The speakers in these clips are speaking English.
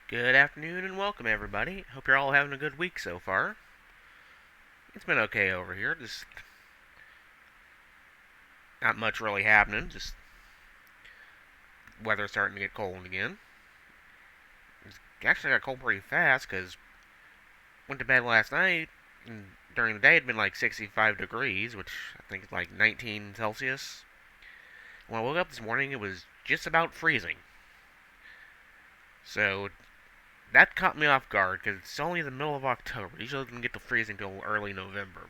Good afternoon and welcome, everybody. Hope you're all having a good week so far. It's been okay over here. Just not much really happening. Just weather starting to get cold again. It's actually got cold pretty fast because went to bed last night and during the day it'd been like 65 degrees, which I think is like 19 Celsius. When I woke up this morning, it was just about freezing. So that caught me off guard because it's only the middle of October. Usually it doesn't get to freezing until early November.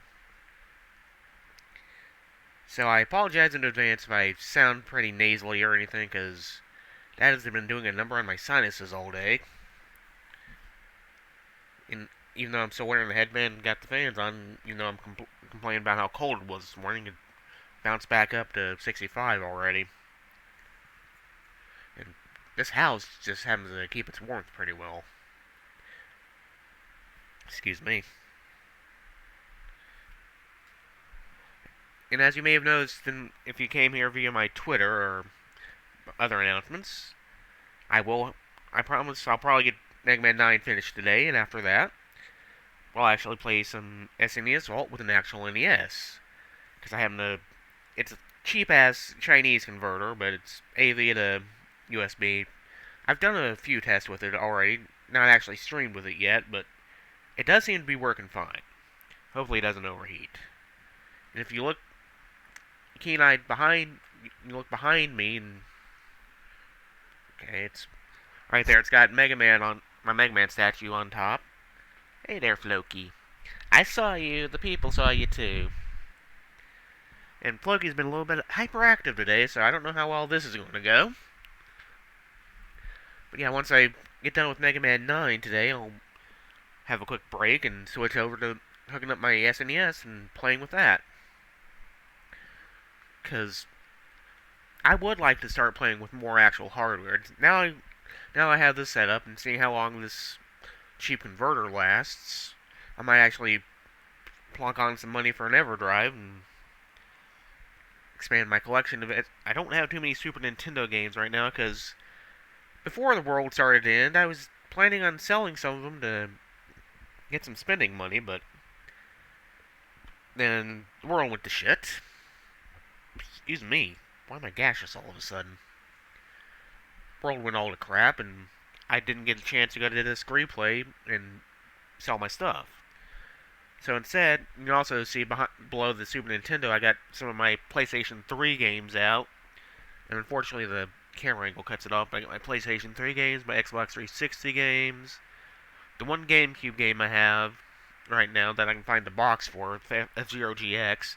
So I apologize in advance if I sound pretty nasally or anything, because that has been doing a number on my sinuses all day. And even though I'm still wearing the headband and got the fans on, I'm complaining about how cold it was this morning. It bounced back up to 65 already. And this house just happens to keep its warmth pretty well. Excuse me. And as you may have noticed, if you came here via my Twitter or other announcements, I promise I'll probably get Mega Man 9 finished today, and after that, I'll actually play some SNES Vault with an actual NES. Because I happen to. It's a cheap ass Chinese converter, but it's AV to USB. I've done a few tests with it already, not actually streamed with it yet, but it does seem to be working fine. Hopefully, it doesn't overheat. And if you look keen-eyed behind, you look behind me, and okay, it's right there. It's got Mega Man on my Mega Man statue on top. Hey there, Floki. I saw you. The people saw you too. And Floki's been a little bit hyperactive today, so I don't know how well this is going to go. But yeah, once I get done with Mega Man 9 today, I'll have a quick break and switch over to hooking up my SNES and playing with that. Because I would like to start playing with more actual hardware. Now I have this set up and seeing how long this cheap converter lasts, I might actually plunk on some money for an EverDrive and expand my collection of it. I don't have too many Super Nintendo games right now because before the world started to end, I was planning on selling some of them to get some spending money, but then the world went to shit. Excuse me. Why am I gaseous all of a sudden? World went all to crap, and I didn't get a chance to go to this replay and sell my stuff. So instead, you can also see below the Super Nintendo, I got some of my PlayStation 3 games out. And unfortunately, the camera angle cuts it off. I got my PlayStation 3 games, my Xbox 360 games, the one GameCube game I have right now that I can find the box for, F-Zero GX,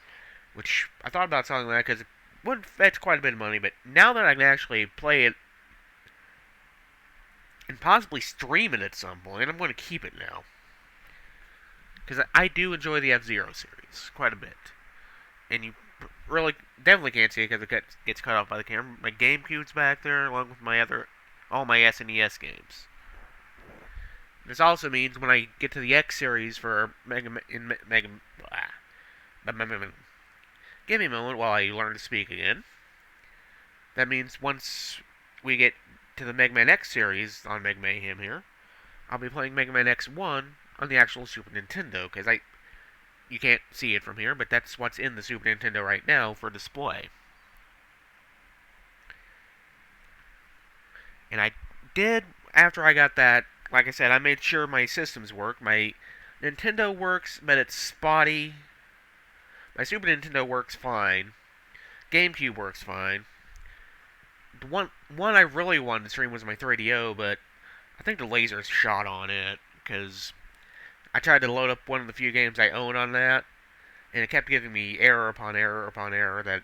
which I thought about selling that because it would fetch quite a bit of money, but now that I can actually play it and possibly stream it at some point, I'm going to keep it now. Because I do enjoy the F-Zero series quite a bit. And you really definitely can't see it because it gets cut off by the camera. My GameCube's back there along with all my SNES games. This also means when I get to the X series for Mega... Give me a moment while I learn to speak again. That means once we get to the Mega Man X series on MegaMayhem here, I'll be playing Mega Man X1 on the actual Super Nintendo, because you can't see it from here, but that's what's in the Super Nintendo right now for display. And I did, after I got that, like I said, I made sure my systems work. My Nintendo works, but it's spotty. My Super Nintendo works fine. GameCube works fine. The one I really wanted to stream was my 3DO, but I think the laser's shot on it, because I tried to load up one of the few games I own on that, and it kept giving me error upon error upon error that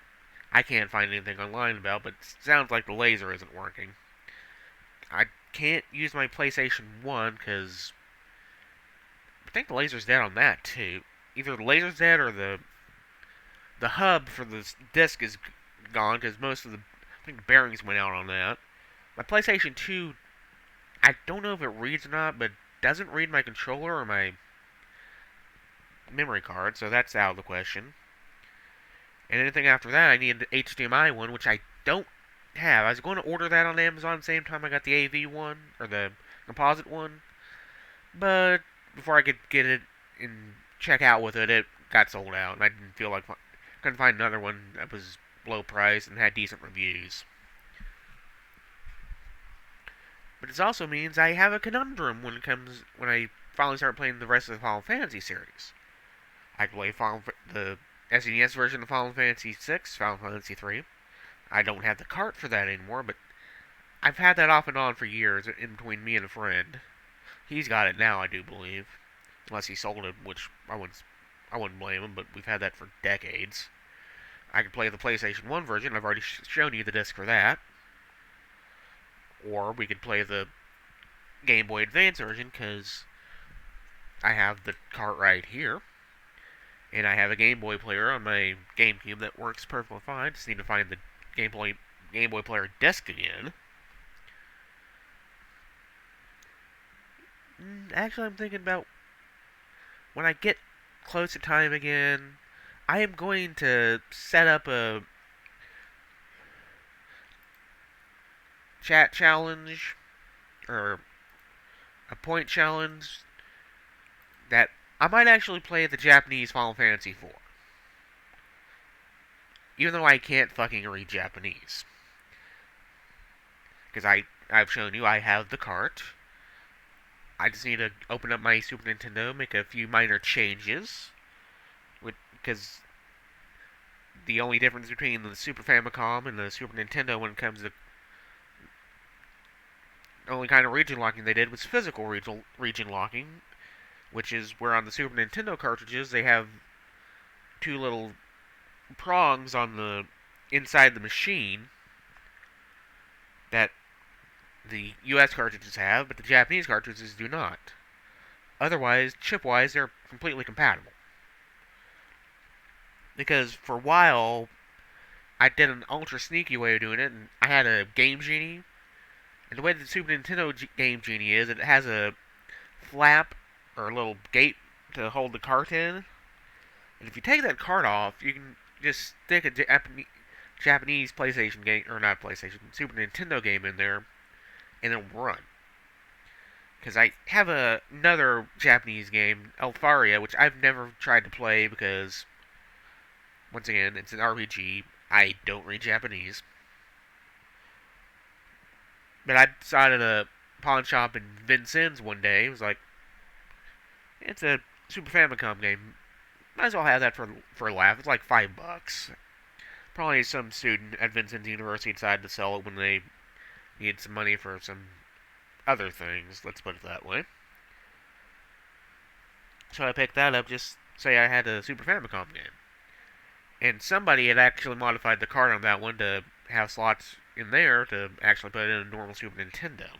I can't find anything online about, but it sounds like the laser isn't working. I can't use my PlayStation 1, because I think the laser's dead on that, too. Either the laser's dead or the hub for the disc is gone, because most of the bearings went out on that. My PlayStation 2, I don't know if it reads or not, but it doesn't read my controller or my memory card, so that's out of the question. And anything after that, I need an HDMI which I don't have. I was going to order that on Amazon the same time I got the AV one, or the composite one. But before I could get it and check out with it, it got sold out, and I didn't feel like couldn't find another one that was low price and had decent reviews. But it also means I have a conundrum when I finally start playing the rest of the Final Fantasy series. I can play the SNES version of Final Fantasy VI, Final Fantasy III. I don't have the cart for that anymore, but I've had that off and on for years in between me and a friend. He's got it now, I do believe, unless he sold it, which I wouldn't blame him. But we've had that for decades. I can play the PlayStation 1 version. I've already shown you the disc for that. Or we could play the Game Boy Advance version, because I have the cart right here. And I have a Game Boy player on my GameCube that works perfectly fine. Just need to find the Game Boy player disc again. Actually, I'm thinking about when I get close to time again, I am going to set up a chat challenge or a point challenge that I might actually play the Japanese Final Fantasy IV. Even though I can't fucking read Japanese. Because I've shown you I have the cart. I just need to open up my Super Nintendo, make a few minor changes. Because the only difference between the Super Famicom and the Super Nintendo when it comes to the only kind of region locking they did was physical region locking, which is where on the Super Nintendo cartridges they have two little prongs on the inside the machine that the US cartridges have, but the Japanese cartridges do not. Otherwise, chip-wise, they're completely compatible. Because for a while, I did an ultra sneaky way of doing it, and I had a Game Genie. And the way the Super Nintendo Game Genie is, it has a flap or a little gate to hold the cart in. And if you take that cart off, you can just stick a Japanese PlayStation game, or not PlayStation, Super Nintendo game in there, and it'll run. Because I have another Japanese game, Elfaria, which I've never tried to play because, once again, it's an RPG. I don't read Japanese. But I saw it at a pawn shop in Vincennes one day. It was like, it's a Super Famicom game. Might as well have that for a laugh. It's like $5. Probably some student at Vincennes University decided to sell it when they needed some money for some other things. Let's put it that way. So I picked that up, just say I had a Super Famicom game. And somebody had actually modified the card on that one to have slots in there to actually put it in a normal Super Nintendo.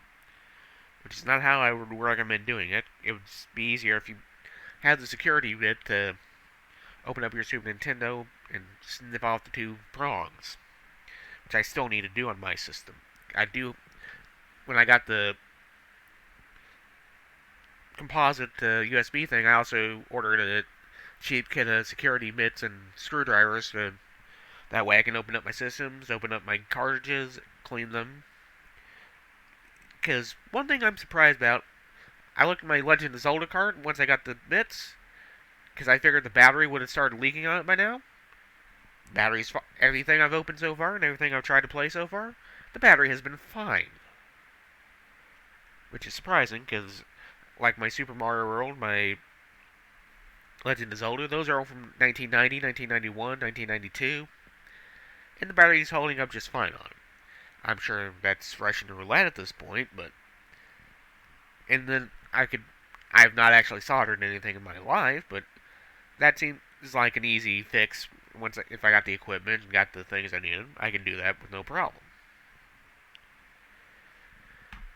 Which is not how I would recommend doing it. It would be easier if you had the security bit to open up your Super Nintendo and snip off the two prongs. Which I still need to do on my system. I do, when I got the composite USB thing, I also ordered a cheap kit of security bits and screwdrivers. That way I can open up my systems, open up my cartridges, clean them. Because one thing I'm surprised about, I looked at my Legend of Zelda cart once I got the bits, because I figured the battery would have started leaking on it by now. Battery's everything I've opened so far and everything I've tried to play so far, the battery has been fine. Which is surprising, because like my Super Mario World, my Legend of Zelda, those are all from 1990, 1991, 1992, and the battery's holding up just fine on it. I'm sure that's Russian roulette at this point, but... And then I've not actually soldered anything in my life, but that seems like an easy fix. If I got the equipment and got the things I needed, I can do that with no problem.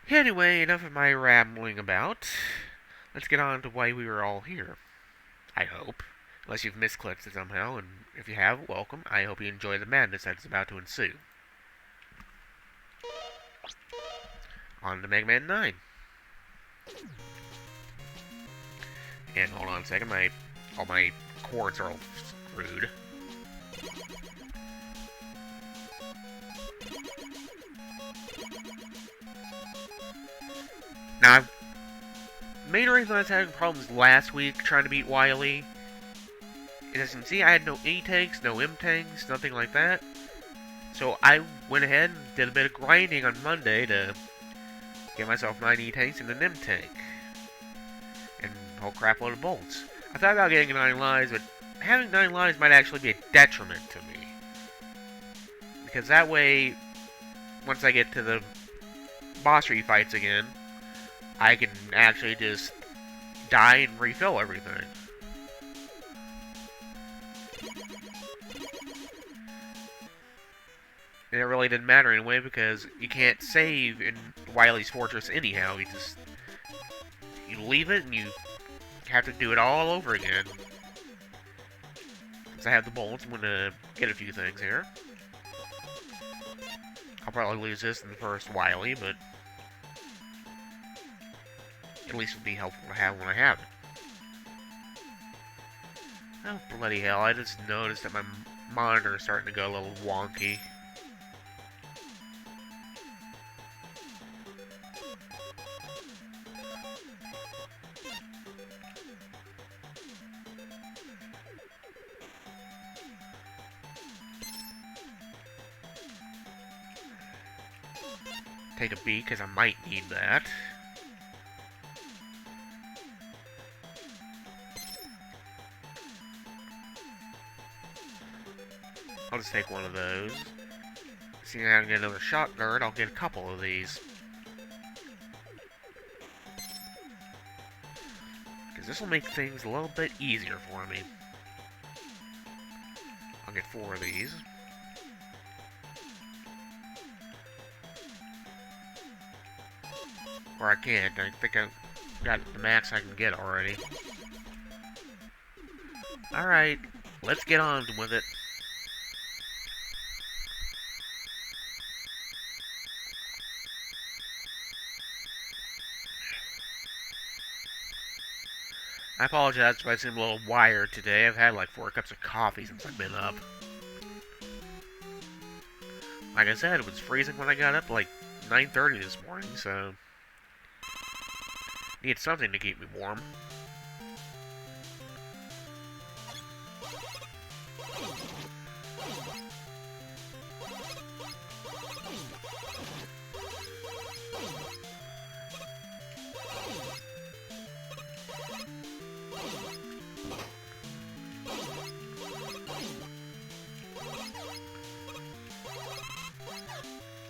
Anyway, enough of my rambling about. Let's get on to why we were all here. I hope. Unless you've misclicked it somehow, and if you have, welcome. I hope you enjoy the madness that is about to ensue. On to Mega Man 9. And hold on a second, all my cords are all screwed. Now, the main reason I was having problems last week trying to beat Wily is, as you can see, I had no E tanks, no M tanks, nothing like that. So I went ahead and did a bit of grinding on Monday to get myself 9 E tanks and an M tank. And a whole crap load of bolts. I thought about getting 9 lives, but having 9 lives might actually be a detriment to me. Because that way, once I get to the boss fights again, I can actually just die and refill everything. And it really didn't matter anyway, because you can't save in Wily's Fortress anyhow. You leave it and you have to do it all over again. Since I have the bolts, I'm gonna get a few things here. I'll probably lose this in the first Wily, but at least it'll be helpful to have when I have it. Oh, bloody hell, I just noticed that my monitor is starting to go a little wonky. Take a beat, because I might need that. I'll just take one of those. See, I can get another shot guard, I'll get a couple of these. Because this will make things a little bit easier for me. I'll get 4 of these. Or I can't. I think I've got the max I can get already. Alright, let's get on with it. I apologize if I seem a little wired today. I've had like 4 cups of coffee since I've been up. Like I said, it was freezing when I got up, like 9:30 this morning, so need something to keep me warm.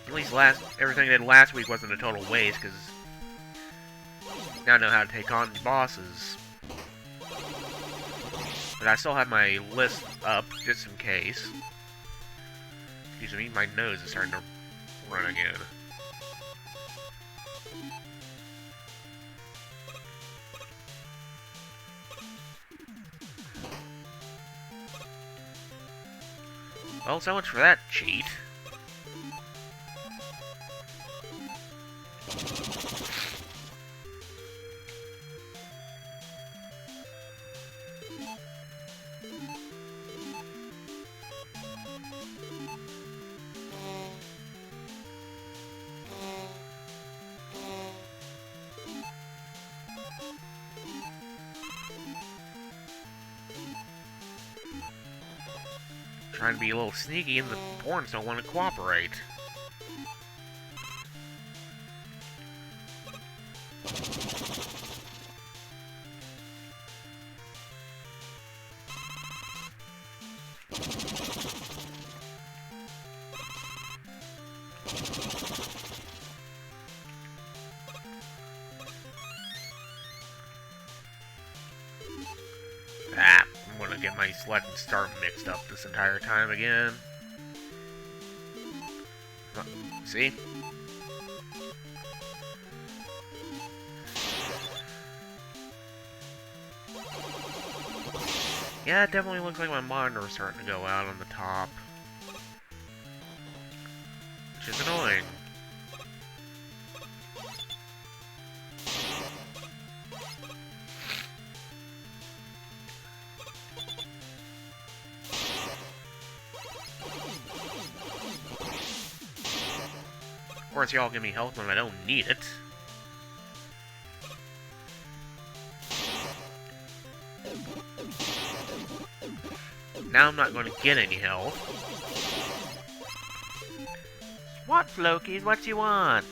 At least everything I did last week wasn't a total waste, because now I know how to take on the bosses. But I still have my list up, just in case. Excuse me, my nose is starting to run again. Well, so much for that cheat. Trying to be a little sneaky, and the horns don't want to cooperate. I'm gonna get my select and start mixed up this entire time again. See? Yeah, it definitely looks like my monitor is starting to go out on the top. Which is annoying. Of course, y'all give me health when I don't need it. Now I'm not going to get any health. What, Flokies? What you want?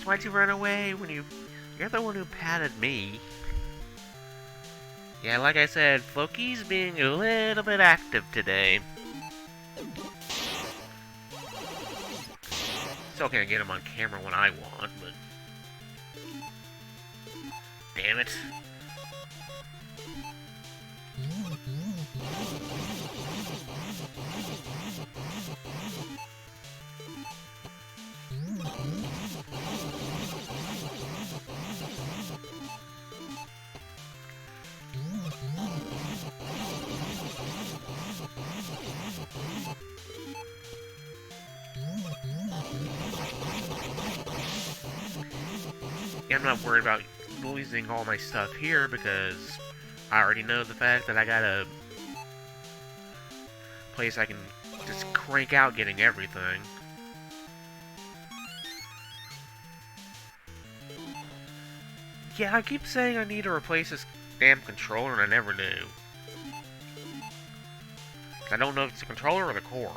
Why'd you run away when you're the one who patted me? Yeah, like I said, Floki's being a little bit active today. Still can't get him on camera when I want, but... Damn it. Yeah, I'm not worried about losing all my stuff here because I already know the fact that I got a place I can just crank out getting everything. Yeah, I keep saying I need to replace this damn controller and I never do. I don't know if it's the controller or the cord.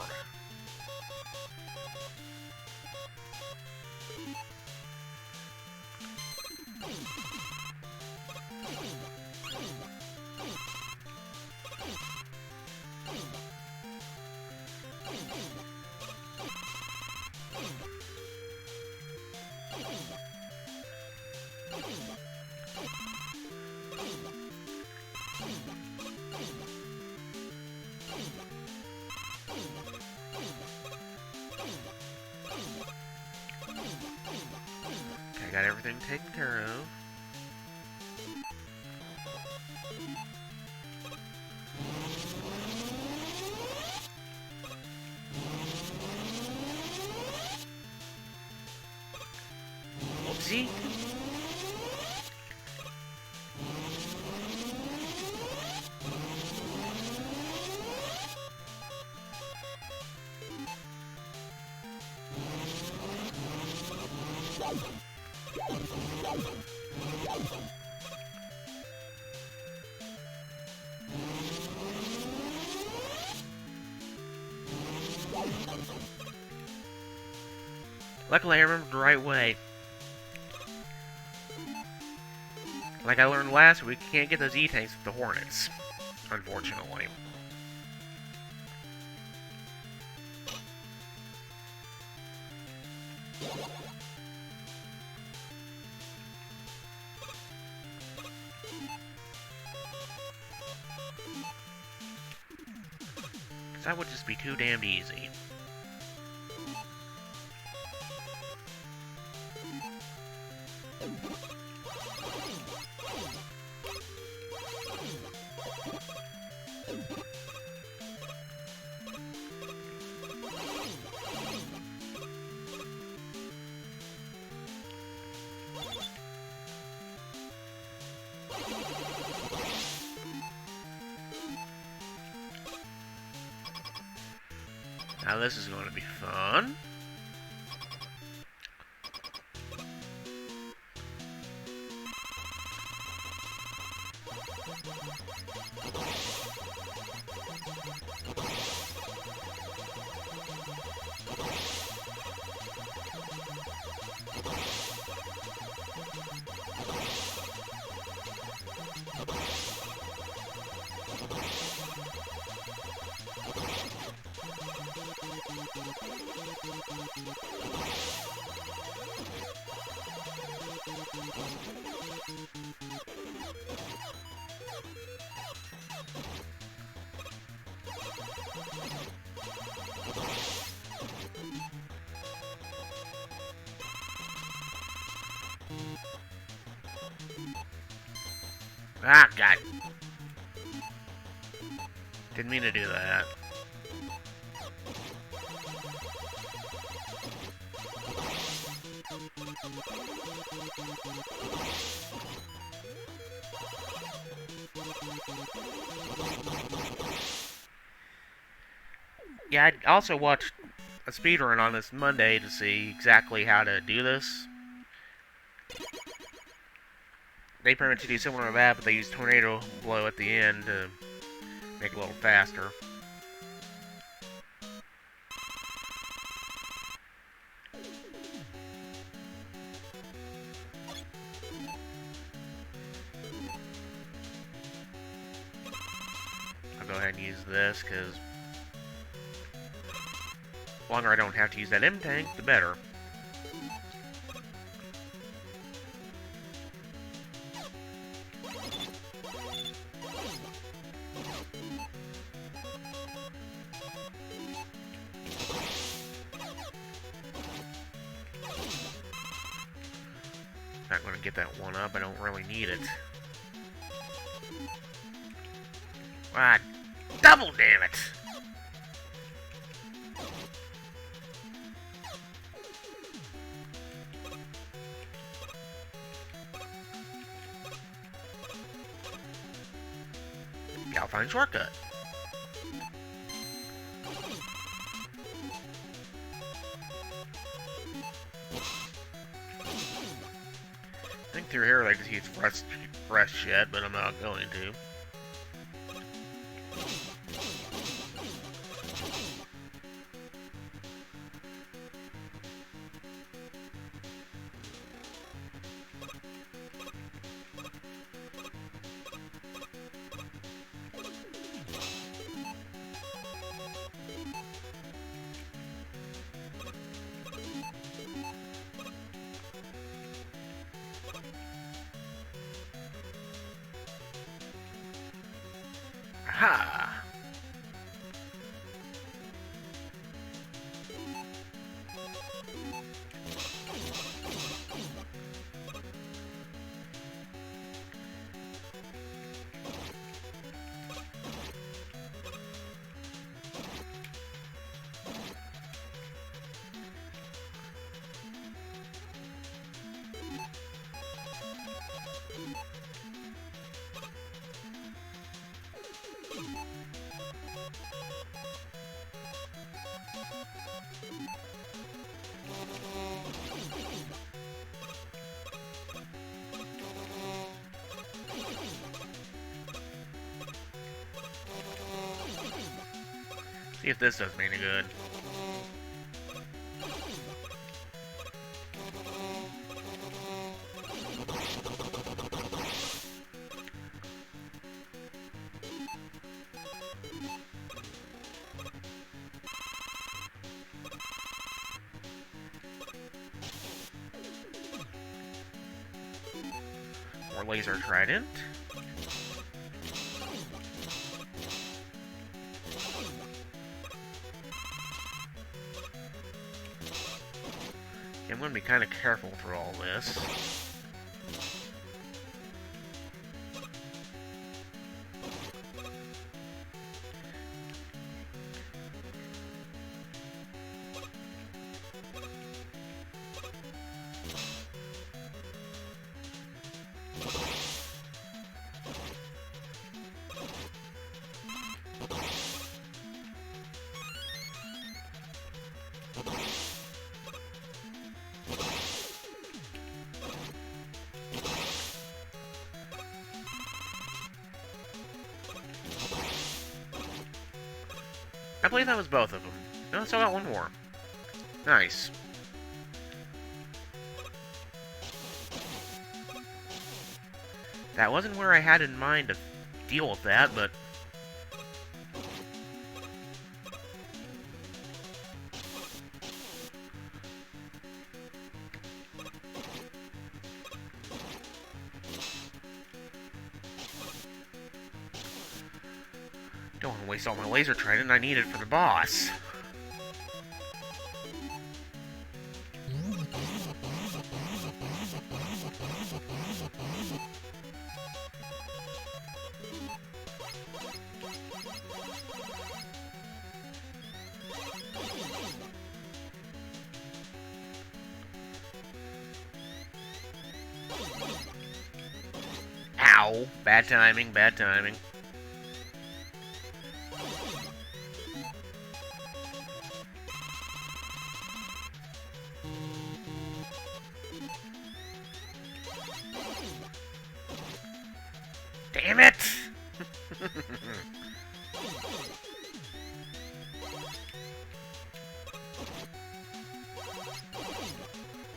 Okay, I got everything taken care of. Whoopsie. Luckily, I remembered the right way. Like I learned last week, you can't get those E-tanks with the Hornets. Unfortunately. Because that would just be too damned easy. Now this is going to be fun. Ah, God. Didn't mean to do that. Yeah, I also watched a speedrun on this Monday to see exactly how to do this. they permit to do similar to that, but they use tornado blow at the end to make it a little faster. I'll go ahead and use this, because the longer I don't have to use that M-Tank, the better. Not going to get that one up, I don't really need it. Ah, double damn it! Gotta find a shortcut. I think through here I just use fresh shit, but I'm not going to. Aha! See if this does me any good. More laser trident. I'm going to be kind of careful through all this. I believe that was both of them. No, I still got one more. Nice. That wasn't where I had in mind to deal with that, but... Don't want to waste all my laser trident I need it for the boss. Ow! Bad timing, bad timing.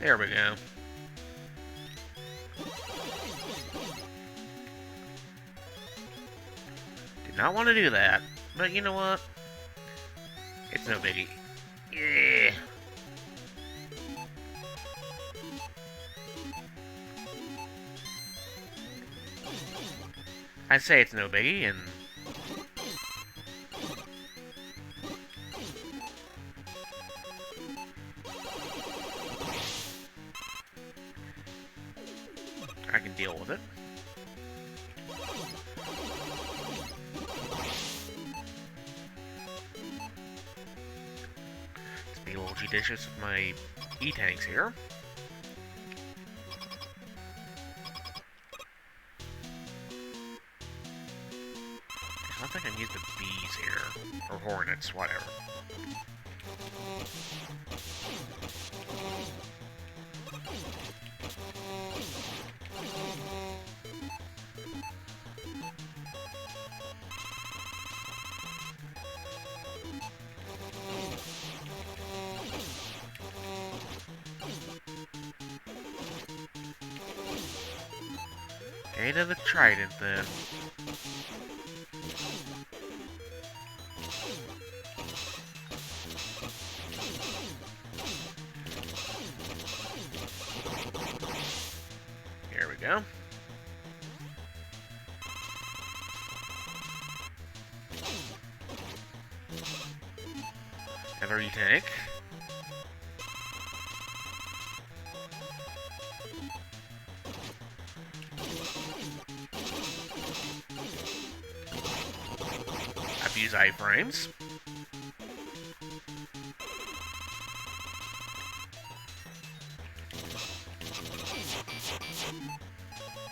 There we go. Did not want to do that, but you know what? It's no biggie. Yeah. I say it's no biggie, and I can deal with it. Let's be a little judicious with my E-tanks here. I think I can use the bees here. Or hornets, whatever. Gate of the Trident, then. Here we go. Another E-tank. Abuse iframes.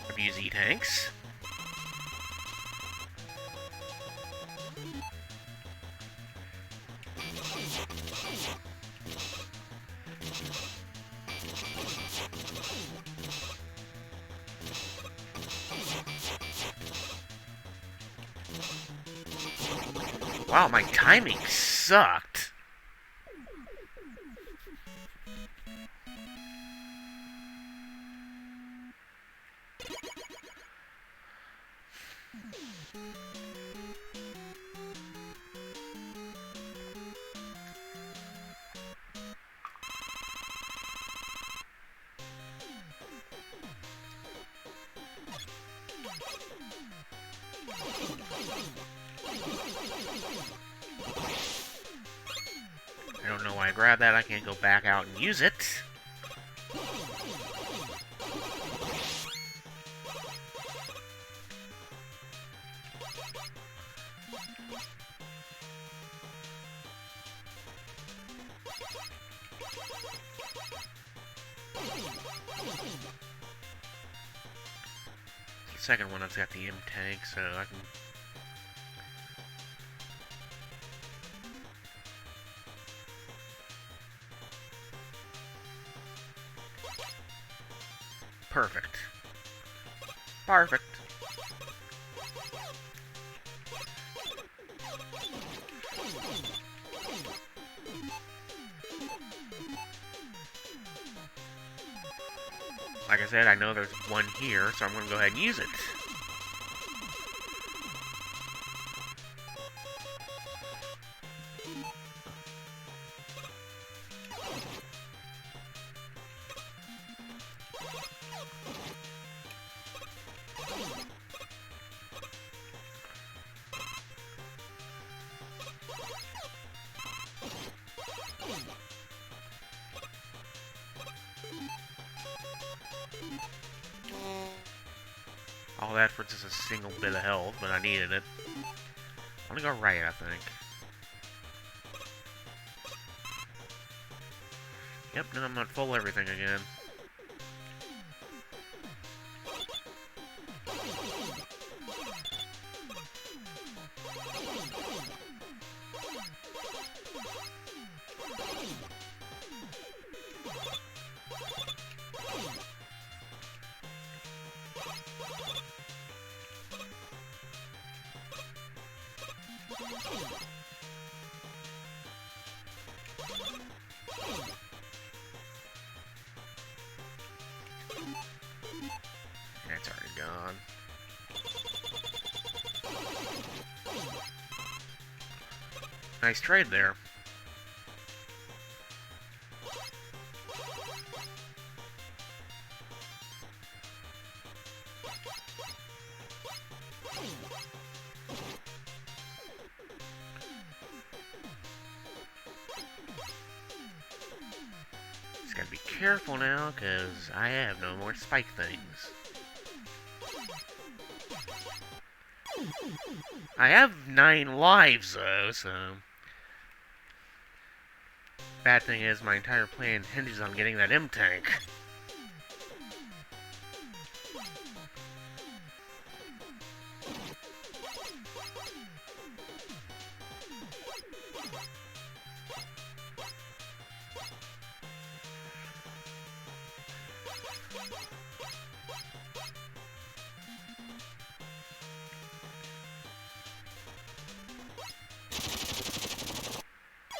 Abuse E-tanks. Wow, my timing sucked. I don't know why I grabbed that. I can't go back out and use it. The second one has got the M tank, so I can... Perfect. Perfect. Like I said, I know there's one here, so I'm going to go ahead and use it. All that for just a single bit of health, but I needed it. I'm gonna go right, I think. Yep, now I'm not full everything again. That's already gone. Nice trade there. Just gotta be careful now, because I have no more spike things. I have 9 lives, though, so... Bad thing is, my entire plan hinges on getting that M-Tank.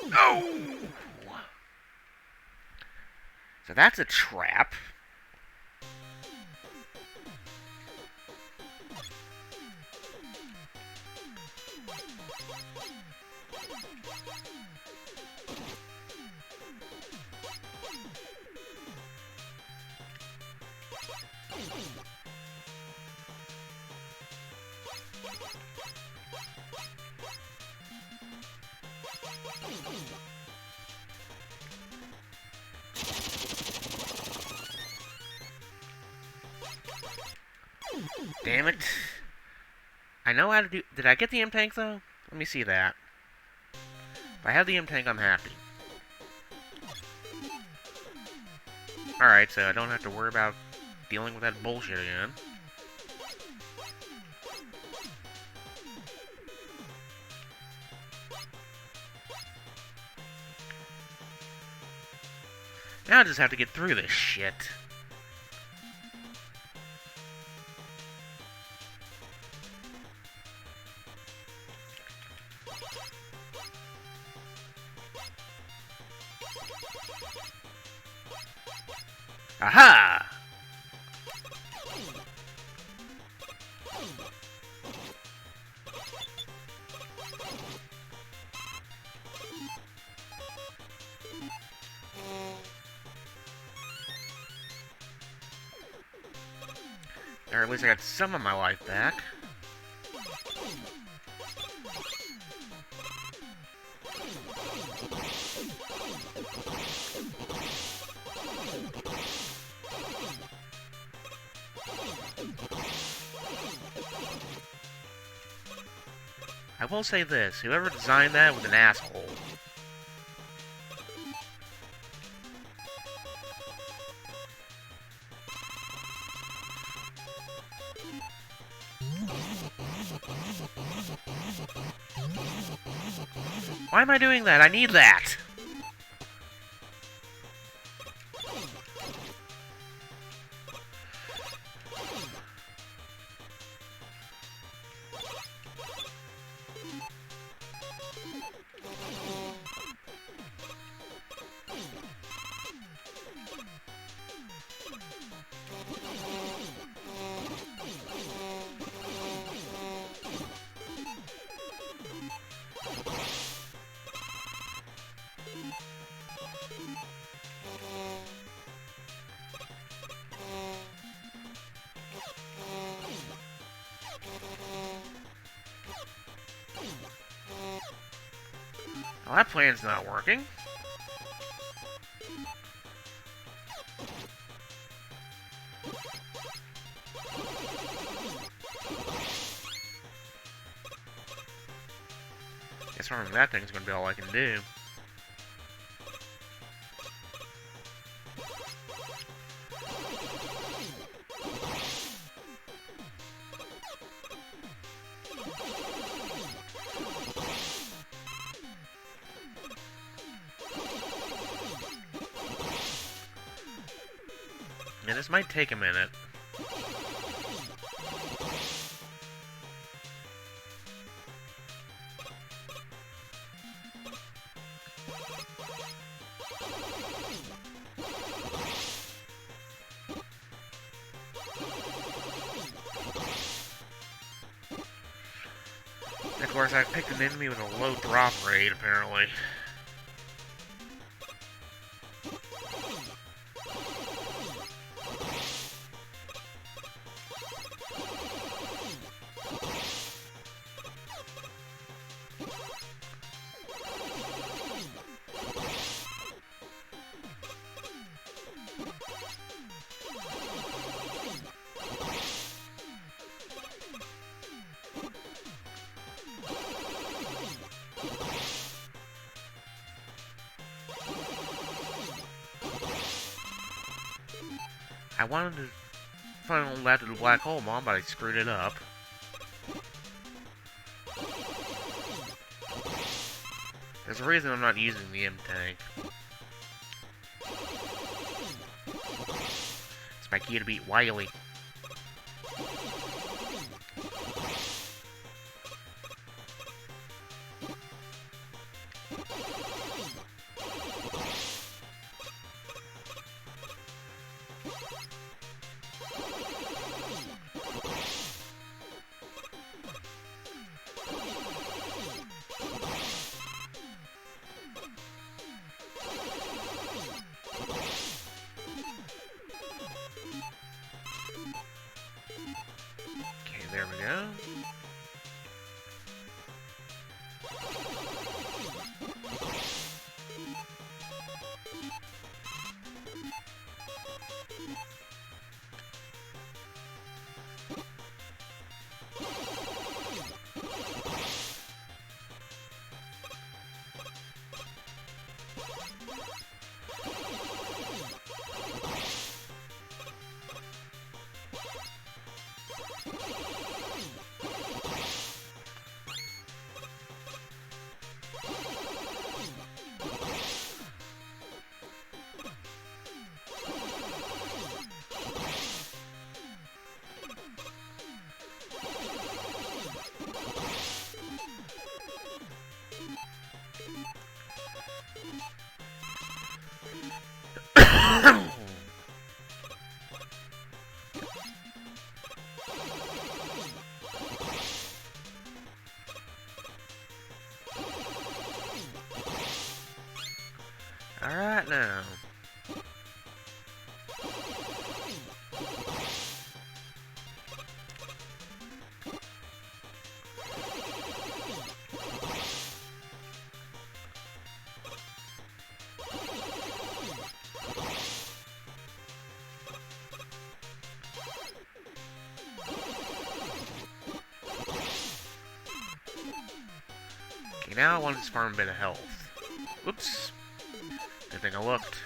No! So that's a trap. Damn it. I know how to do... Did I get the M-Tank, though? Let me see that. If I have the M-Tank, I'm happy. Alright, so I don't have to worry about dealing with that bullshit again. Now I just have to get through this shit. Aha! Or at least I got some of my life back. I will say this, whoever designed that was an asshole. Why am I doing that? I need that! Well, that plan's not working. Guess farming that thing's gonna be all I can do. Yeah, this might take a minute. And of course, I picked an enemy with a low drop rate, apparently. I wanted to funnel that to the black hole, Mom, but I screwed it up. There's a reason I'm not using the M-Tank. It's my key to beat Wily. There we go. Alright now. Okay, now I want to just farm a bit of health. Whoops. Good thing I looked.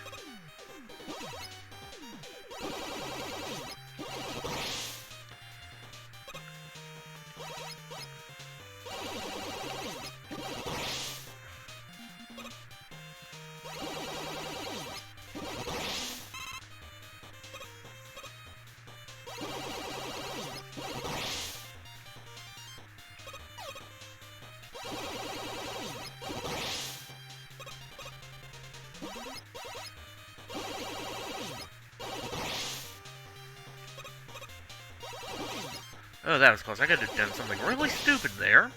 Oh, that was close. I could have done something really stupid there.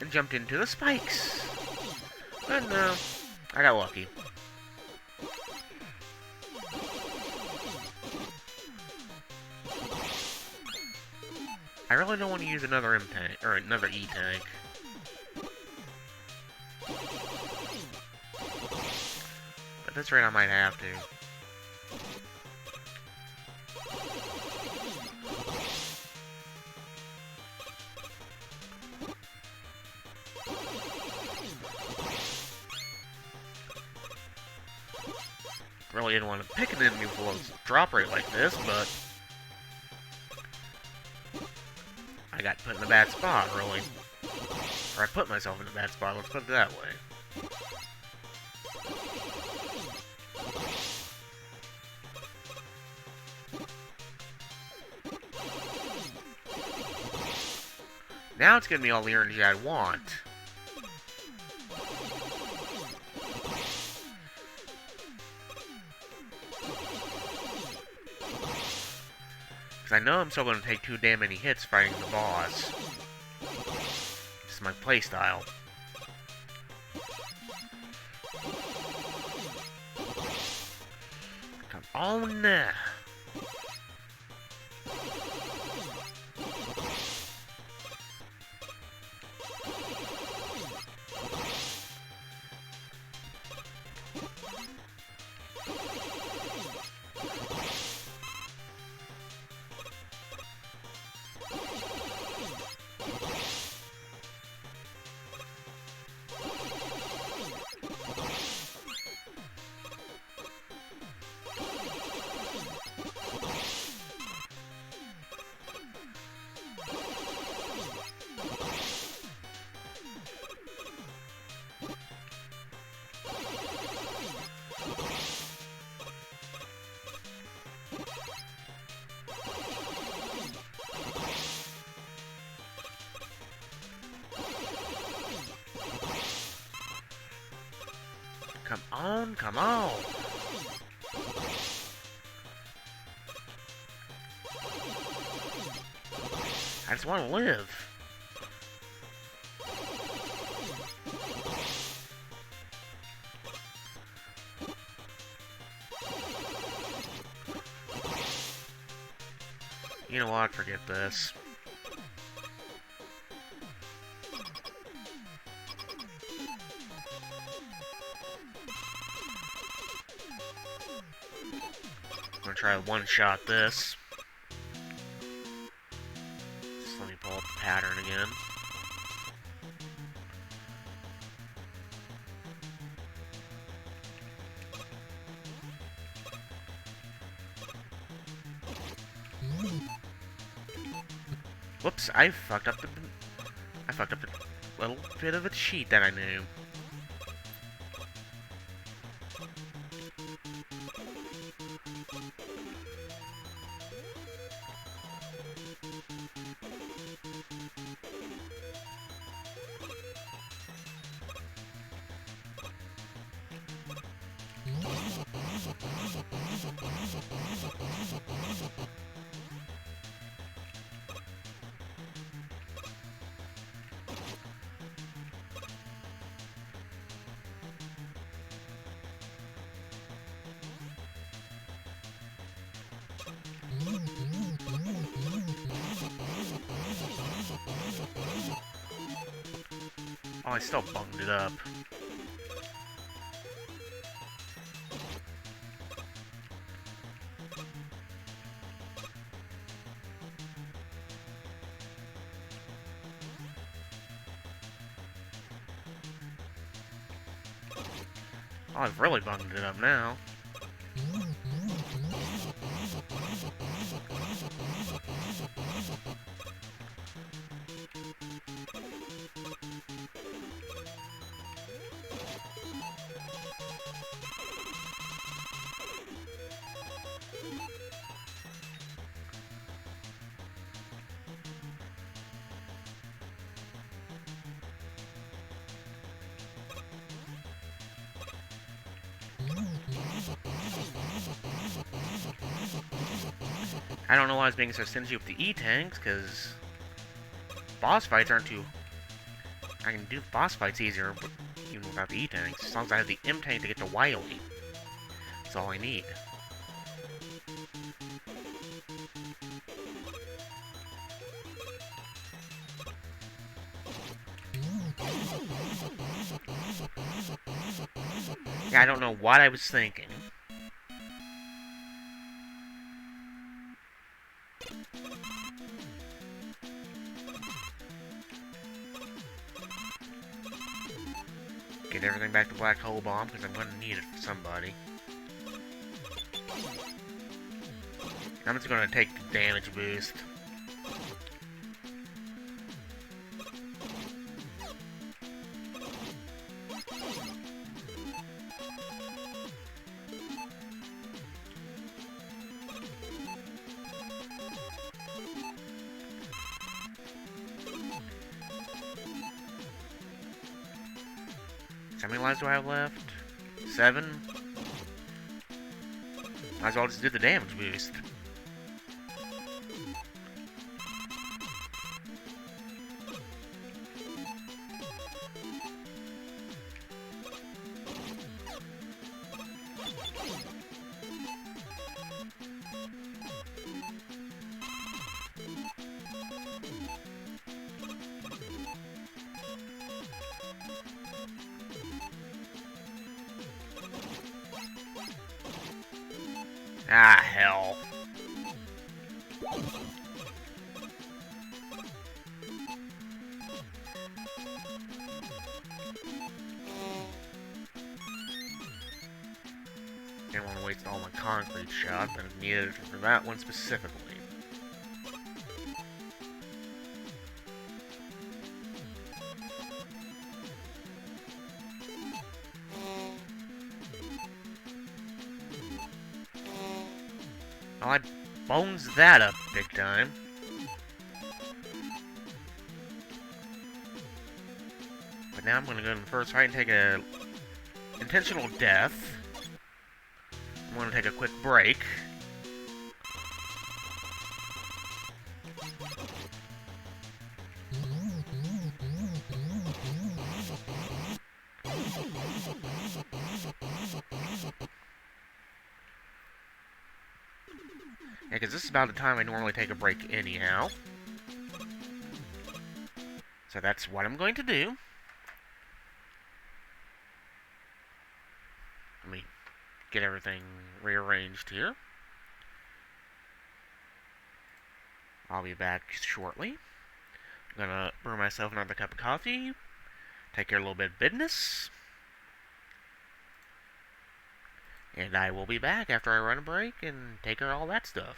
And jumped into the spikes. But no, I got lucky. I really don't want to use another M-Tank, or another E-Tank. But at this rate, I might have to. Really didn't want to pick an enemy with a low drop rate like this, but I got put in a bad spot, really. Or I put myself in a bad spot, let's put it that way. Now it's giving me all the energy I want. I know I'm still going to take too damn many hits fighting the boss. That's my playstyle. Come on now. Come on, come on. I just want to live. You know what? Forget this. I'm gonna try to one-shot this. Just let me pull up the pattern again. Whoops, I fucked up the little bit of a cheat that I knew. Oh, I still bunged it up. Oh, I've really bunged it up now. I don't know why I was being so stingy with the E-tanks, because boss fights aren't too... I can do boss fights easier even without the E-tanks, as long as I have the M-tank to get to Wily. That's all I need. Yeah, I don't know what I was thinking. Get everything back to Black Hole Bomb, because I'm going to need it for somebody. I'm just going to take the damage boost. How many lives do I have left? 7? Might as well just do the damage boost. Ah, hell. Didn't want to waste all my concrete shot, but I needed it for that one specifically. Well, I bones that up big time. But now I'm gonna go in the first fight and take a intentional death. I'm gonna take a quick break. Yeah, because this is about the time I normally take a break anyhow. So that's what I'm going to do. Let me get everything rearranged here. I'll be back shortly. I'm gonna brew myself another cup of coffee, take care of a little bit of business, and I will be back after I run a break and take care of all that stuff.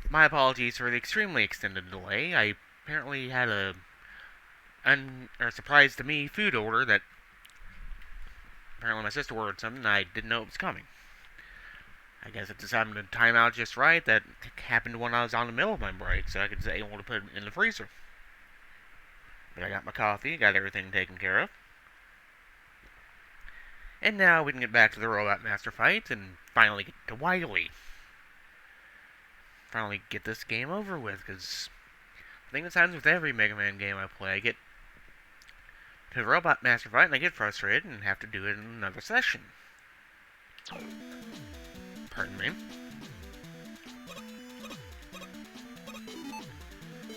My apologies for the extremely extended delay. I apparently had a surprise to me food order that apparently my sister ordered something and I didn't know it was coming. I guess it just happened to time out just right. That happened when I was on the middle of my break, so I could say able to put it in the freezer. But I got my coffee, got everything taken care of. And now we can get back to the Robot Master fight and finally get to Wily. Finally get this game over with, because I think this happens with every Mega Man game I play. I get to the Robot Master fight and I get frustrated and have to do it in another session. Pardon me.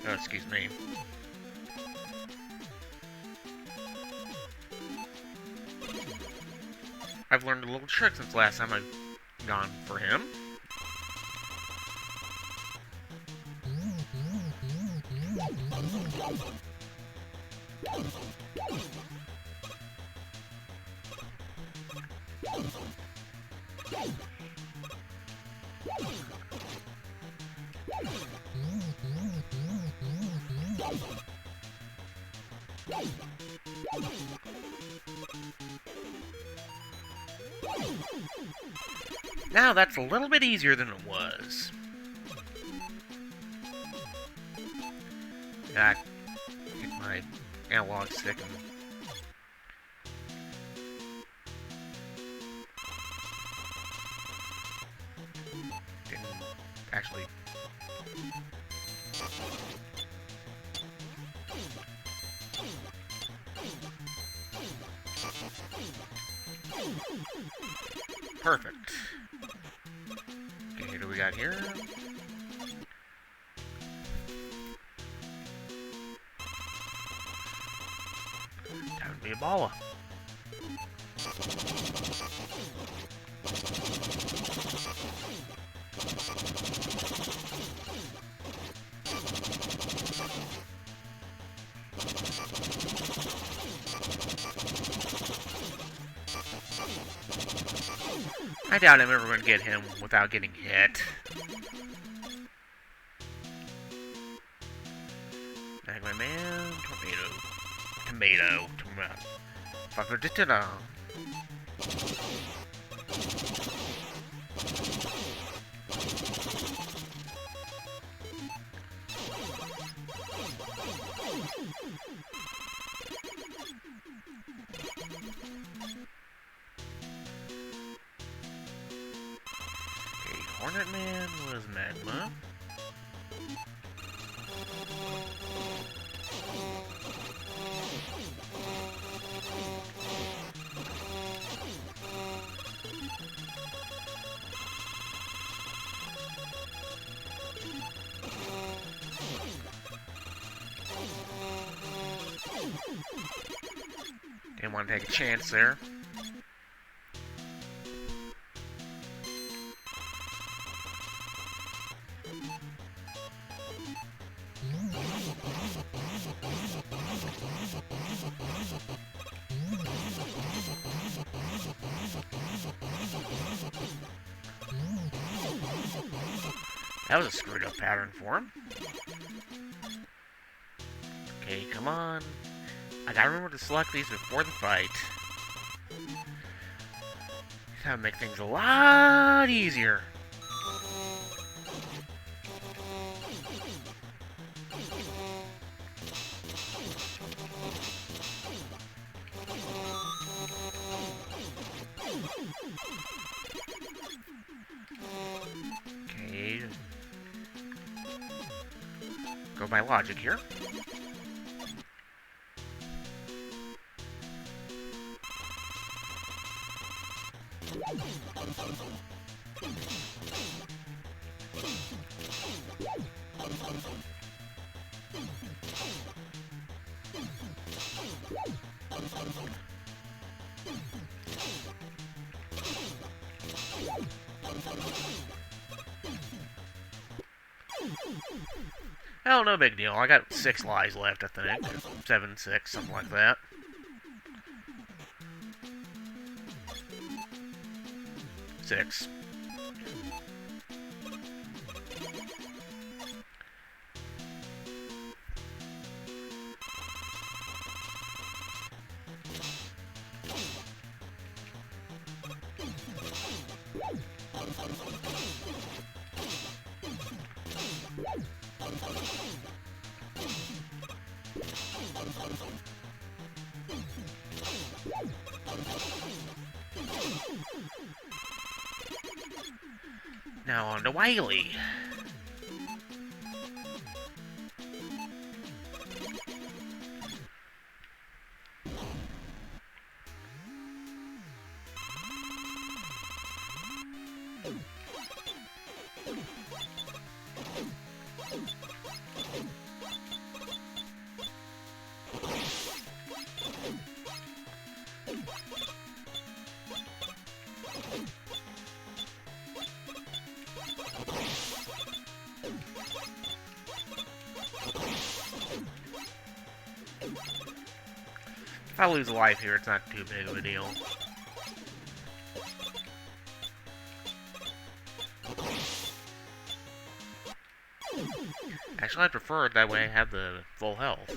Oh, excuse me. I've learned a little trick since last time I've gone for him. Now that's a little bit easier than it was. I hit my analog stick and didn't actually. Perfect. Okay, what do we got here? Time to be a baller. I doubt I'm ever going to get him without getting hit. MegaMayhem, tomato. Hornet Man was magma. Didn't want to take a chance there. That was a screwed up pattern for him. Okay, come on. I gotta remember to select these before the fight. That would make things a lot easier. Okay. Go by logic here. Oh, no big deal. I got 6 lives left, I think. 7, 6, something like that. Now on to Wily. If I lose a life here, it's not too big of a deal. Actually, I prefer it that way I have the full health.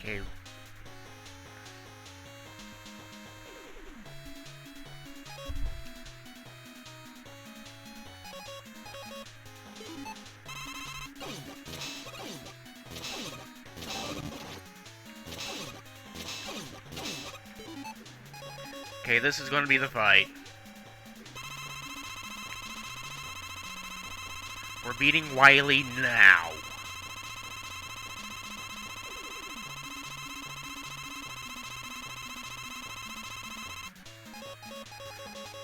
Okay. Okay, this is going to be the fight. We're beating Wily now.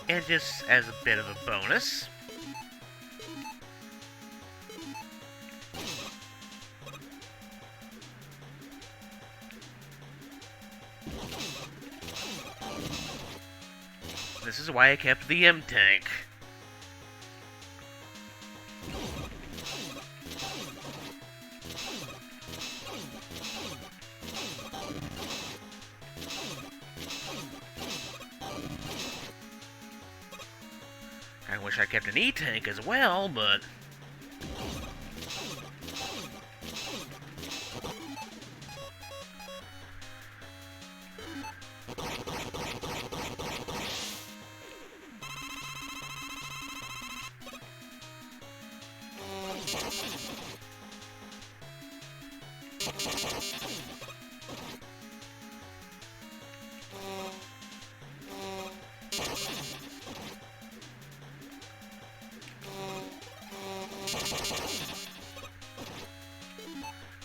And just as a bit of a bonus, this is why I kept the M-Tank. I wish I kept an E-Tank as well, but...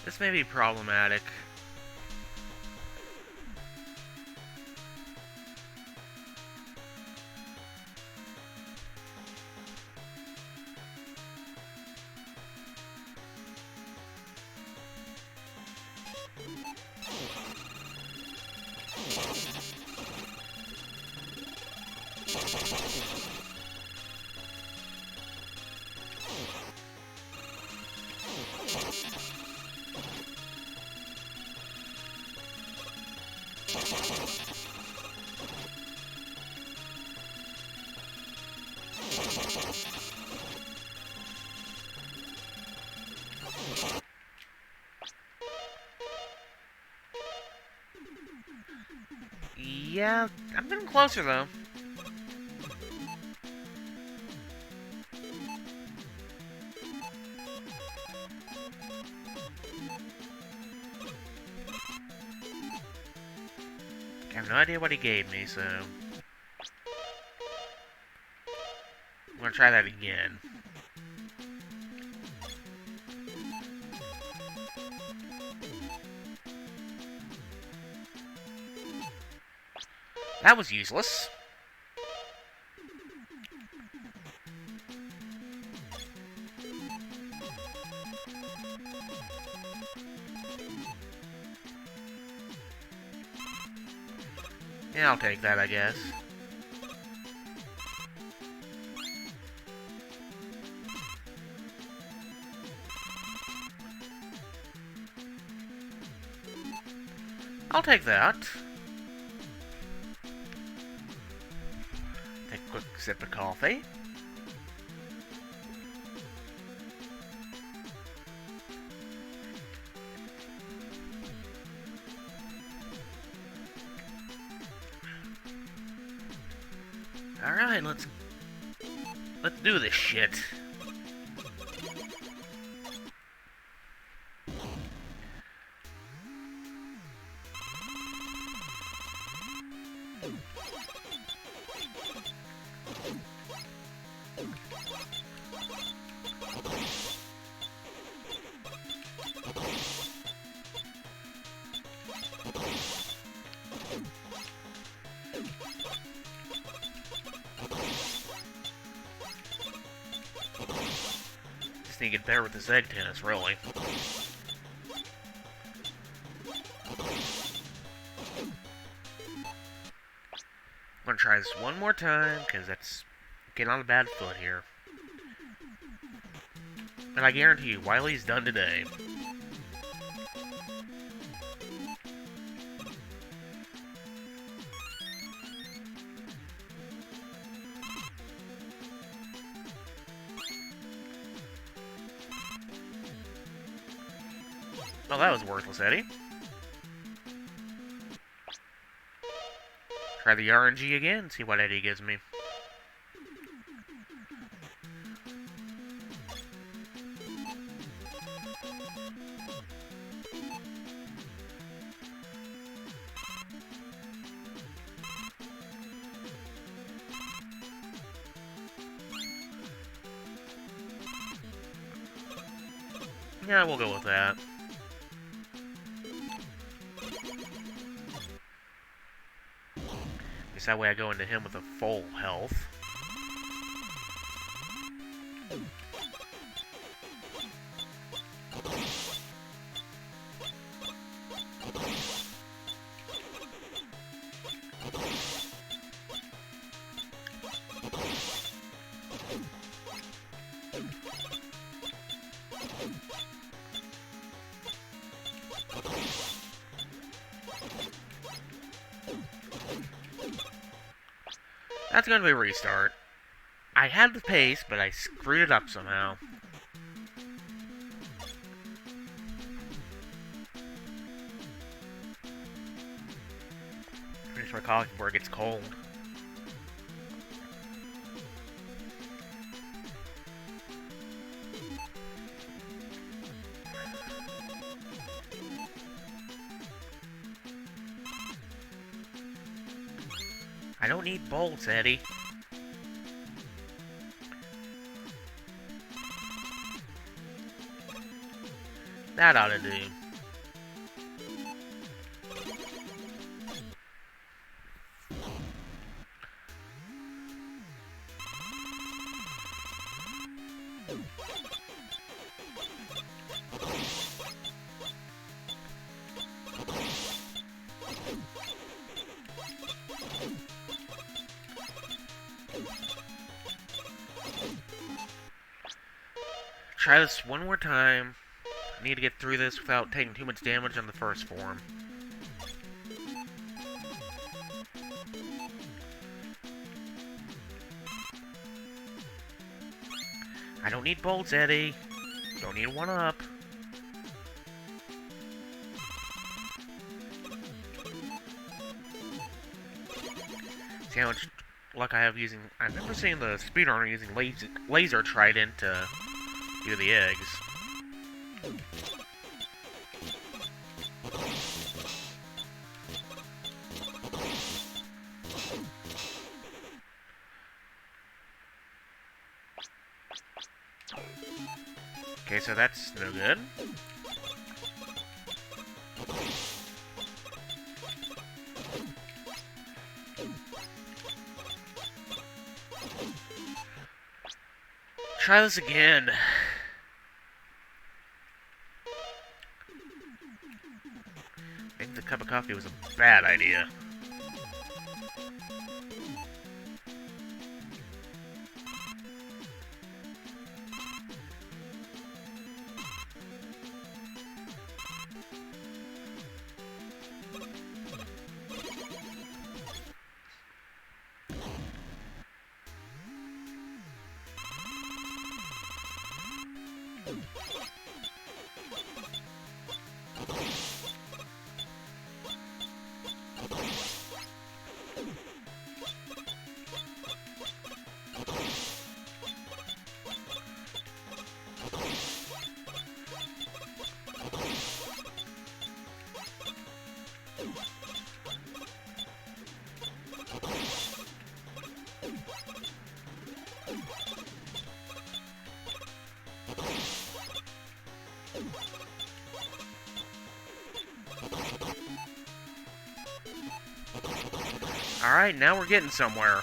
this may be problematic. Yeah, I'm getting closer though. have no idea what he gave me, so... I'm gonna try that again. That was useless. Yeah, I'll take that, I guess. I'll take that. Take a quick sip of coffee. Alright, let's do this shit. Just need to get better with this egg tennis, really. I'm gonna try this one more time, because that's getting on a bad foot here. And I guarantee you, Wiley's done today. Well, that was worthless, Eddie. Try the RNG again, see what Eddie gives me. Yeah, we'll go with that. Guess that way I go into him with a full health. That's gonna be a restart. I had the pace, but I screwed it up somehow. Finish my coffee before it gets cold. I don't need bolts, Eddie. That ought to do. Try this one more time. I need to get through this without taking too much damage on the first form. I don't need bolts, Eddie. Don't need one up. See how much luck I have using... I've never seen the speedrunner using laser trident to do the eggs. Okay, so that's no good. Try this again. Making the cup of coffee was a bad idea. Alright, now we're getting somewhere.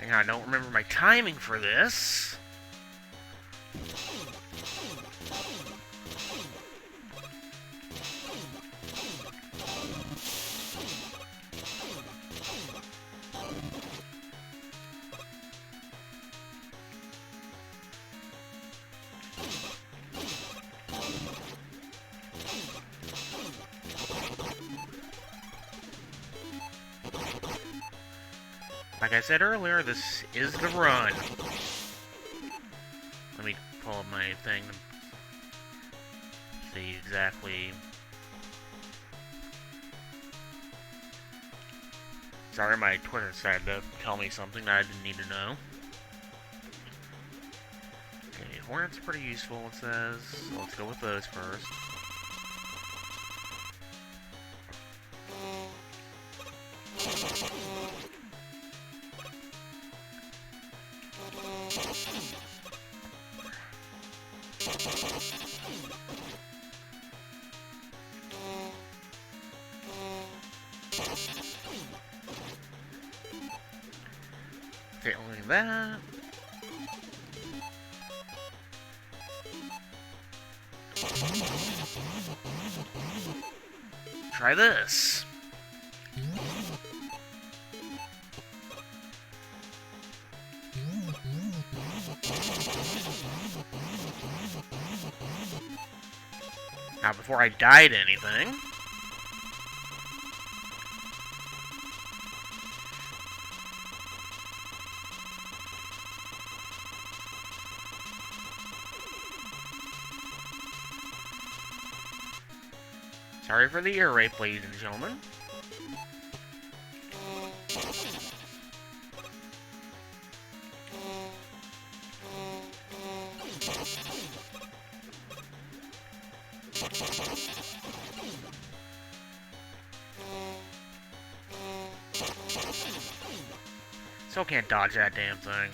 Hang on, I don't remember my timing for this. Like I said earlier, this is the run. Let me pull up my thing and see exactly. Sorry, my Twitter decided to tell me something that I didn't need to know. Okay, Hornet's pretty useful, it says. So let's go with those first. Failing that. Try this. Now, before I died anything. Sorry for the ear rape, ladies and gentlemen. Still can't dodge that damn thing.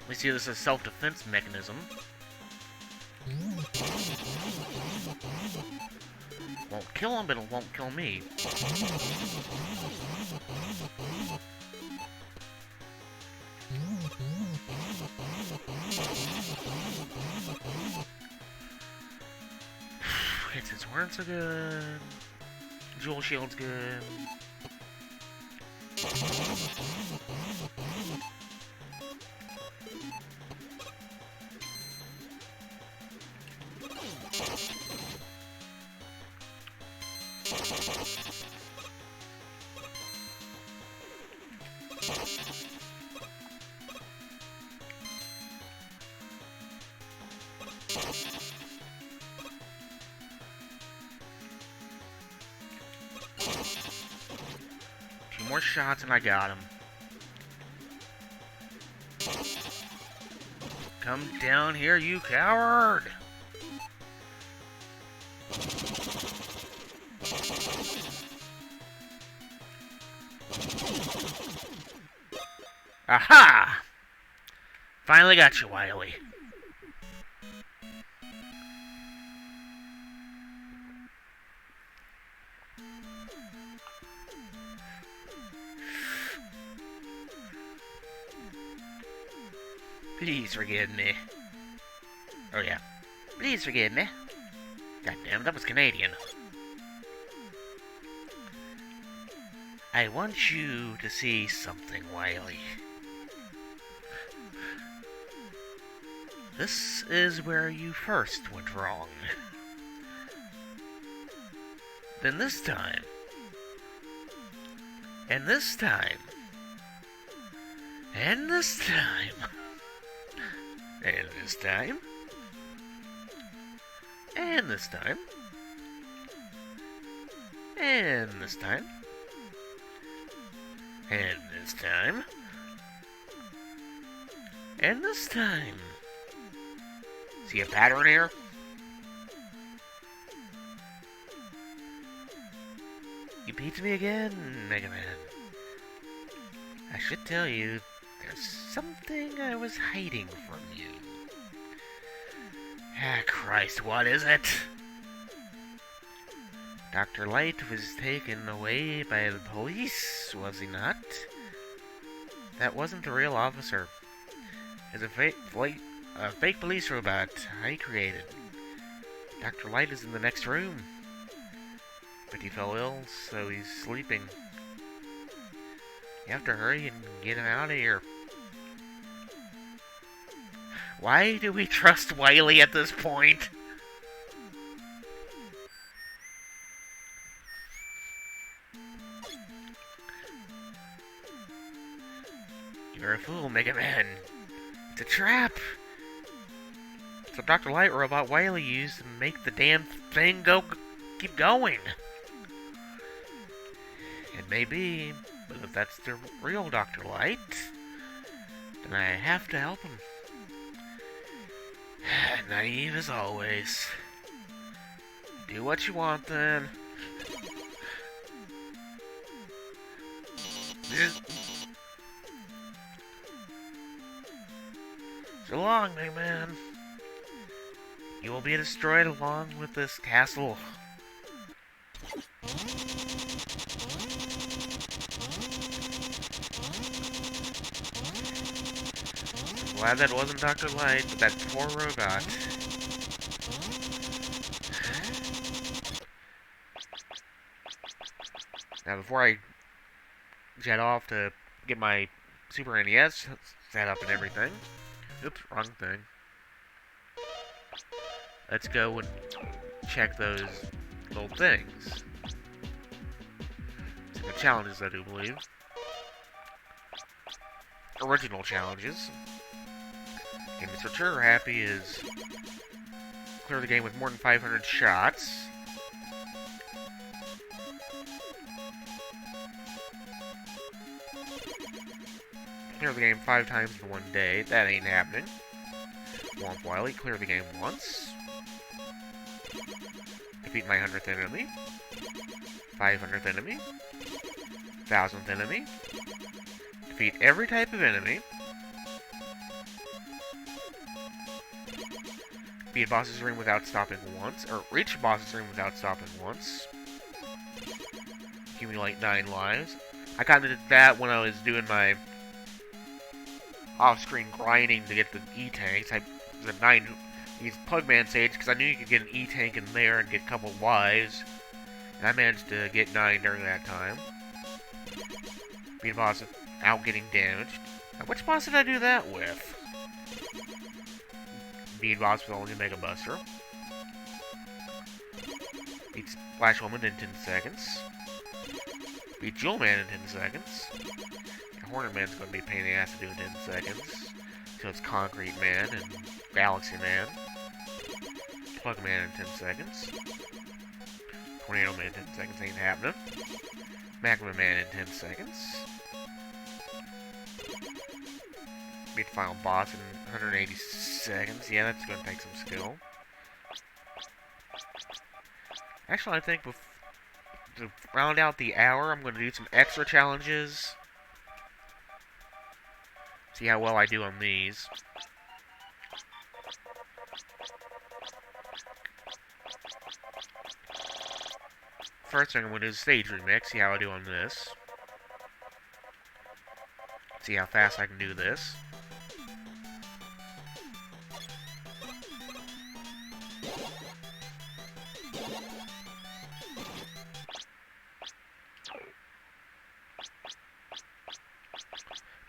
We see this as a self-defense mechanism. Won't kill him, but it won't kill me. Hits his weren't so good. Jewel shield's good. Two more shots and I got him. Come down here, you coward! Aha! Finally got you, Wily. Please forgive me. Oh yeah. Please forgive me. Goddamn, that was Canadian. I want you to see something, Wily. This is where you first went wrong. Then this time. And this time. And this time. And this time. And this time. And this time. And this time. And this time. See a pattern here? You beat me again, Mega Man. I should tell you, there's something I was hiding from you. Ah, Christ, what is it? Dr. Light was taken away by the police, was he not? That wasn't the real officer. It's a fake police robot I created. Dr. Light is in the next room. But he fell ill, so he's sleeping. You have to hurry and get him out of here. Why do we trust Wily at this point? You're a fool, Mega Man. It's a trap. It's a Dr. Light robot Wily used to make the damn thing keep going. It may be, but if that's the real Dr. Light, then I have to help him. Naive as always. Do what you want, then. So long, Mega Man. You will be destroyed along with this castle. Glad that wasn't Dr. Light, but that poor robot. Now, before I jet off to get my Super NES set up and everything. Oops, wrong thing. Let's go and check those little things. The challenges, I do believe. Original challenges. And Mr. Trigger Happy is clear the game with more than 500 shots. Clear the game 5 times in one day. That ain't happening. Womp Wily, clear the game once. Defeat my 100th enemy. 500th enemy. 1000th enemy. Defeat every type of enemy. Beat boss's room without stopping once, or reach boss's room without stopping once. Accumulate 9 lives. I kind of did that when I was doing my off-screen grinding to get the E-tanks. I the 9 these Pugman Sage because I knew you could get an E-tank in there and get a couple of lives. And I managed to get 9 during that time. Beat a boss without getting damaged. Now, which boss did I do that with? Beat boss with only Mega Buster. Beat Splash Woman in 10 seconds. Beat Jewel Man in 10 seconds. Hornet Man's going to be a pain in the ass to do in 10 seconds. So it's Concrete Man and Galaxy Man. Plug Man in 10 seconds. Tornado Man in 10 seconds ain't happening. Magma Man in 10 seconds. Beat the final boss in 180 seconds. Yeah, that's going to take some skill. Actually, I think to round out the hour, I'm going to do some extra challenges. See how well I do on these. First thing I'm going to do is stage remix. See how I do on this. See how fast I can do this.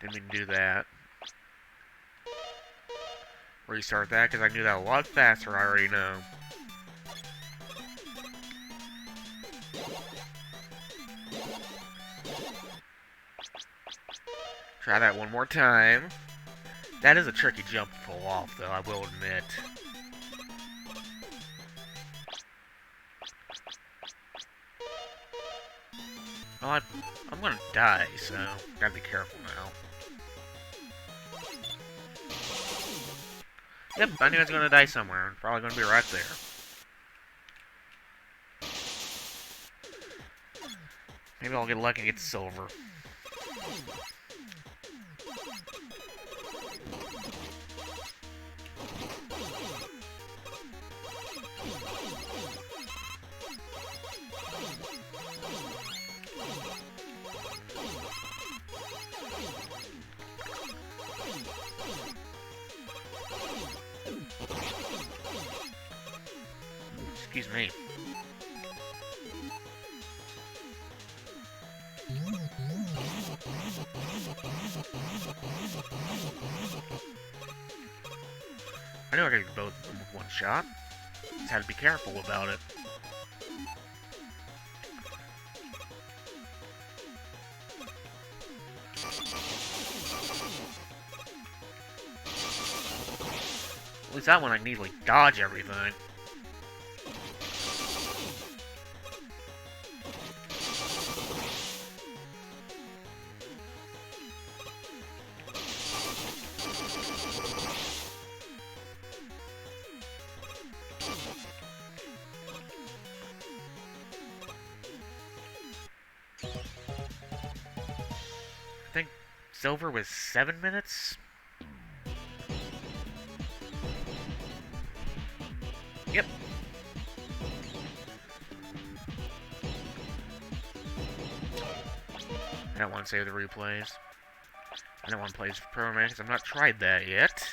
Didn't mean to do that. Restart that because I can do that a lot faster, I already know. Try that one more time. That is a tricky jump to pull off, though, I will admit. Well, I'm gonna die, so gotta be careful now. Yep, I knew I was gonna die somewhere. Probably gonna be right there. Maybe I'll get lucky and get silver. Excuse me. I know I could do both of them with one shot. Just had to be careful about it. At least that one I can easily dodge everything. I think silver was 7 minutes. Yep. I don't want to save the replays. I don't want to play as Pro Man because I've not tried that yet.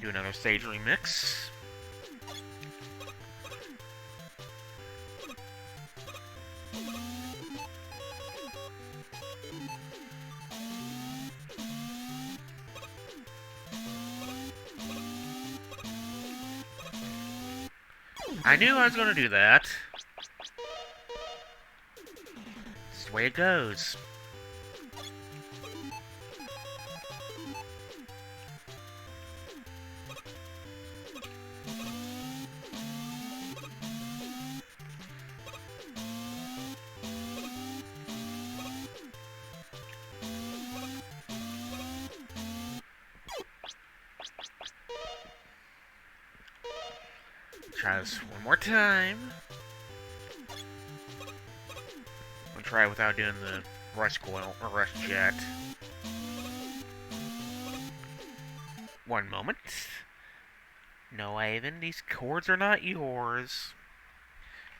Do another stage remix. I knew I was going to do that. This is the way it goes. Try this one more time. We'll try it without doing the rush coil or rush jet. One moment. No, Ivan, these cords are not yours.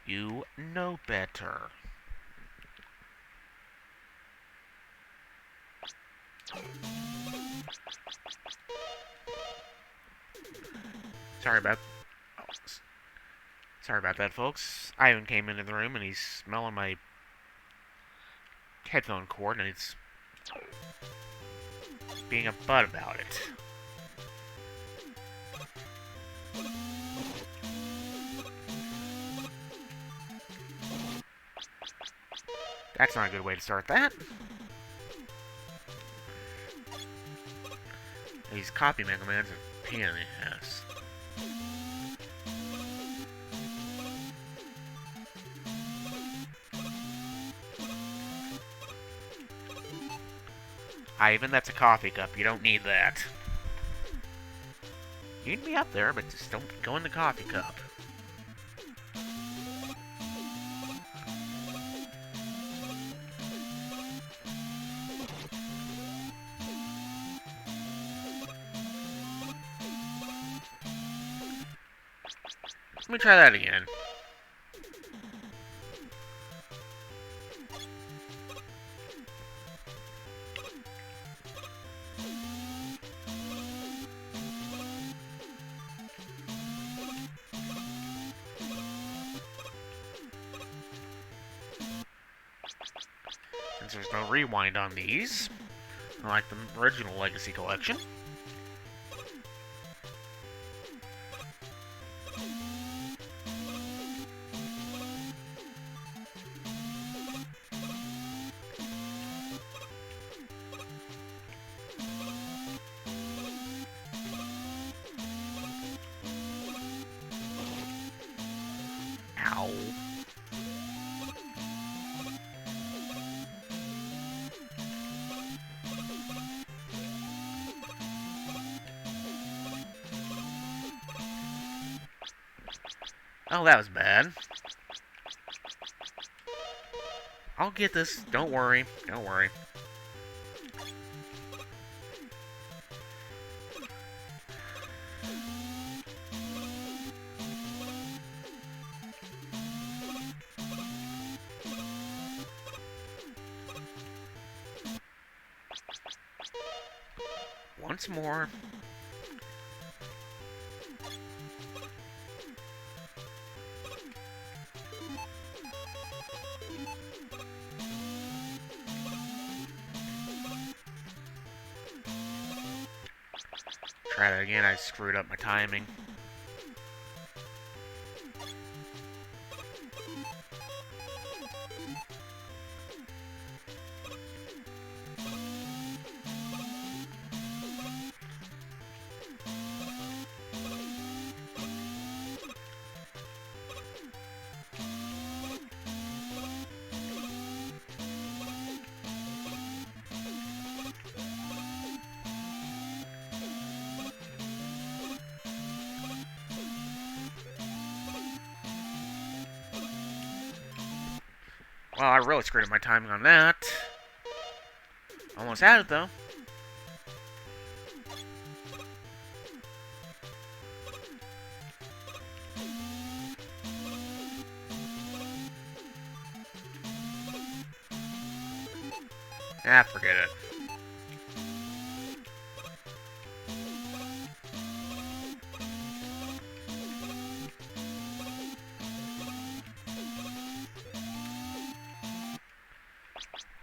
You know better. Sorry about... Oh, sorry about that, folks. Ivan came into the room and he's smelling my headphone cord and he's being a butt about it. That's not a good way to start that. These copy MegaMans are a pain in the ass. Ivan, that's a coffee cup. You don't need that. You can be up there, but just don't go in the coffee cup. Let me try that again. Since there's no rewind on these, unlike the original Legacy Collection. Ow. Oh, that was bad. I'll get this. Don't worry. Don't worry. Once more. Try that again. I screwed up my timing. Well, I really screwed up my timing on that. Almost had it, though. Ah, forget it.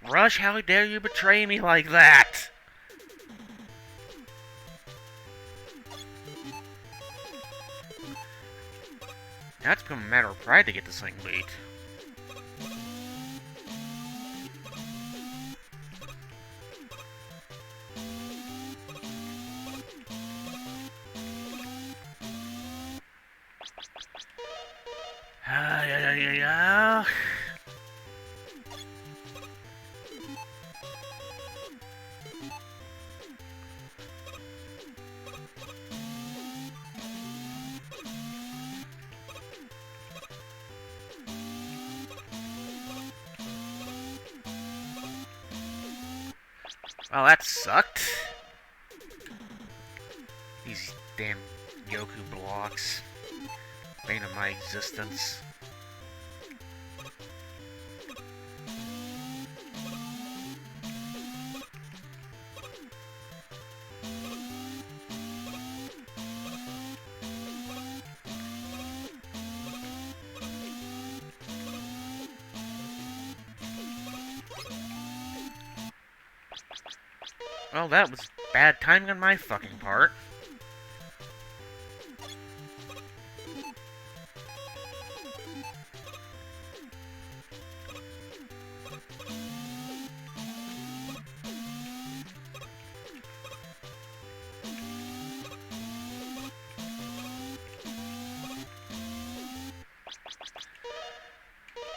Rush, how dare you betray me like that? Now it's become a matter of pride to get this thing beat. Yeah. Well, that sucked. These damn Goku blocks. Bane of my existence. Well, that was bad timing on my fucking part.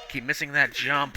Keep missing that jump.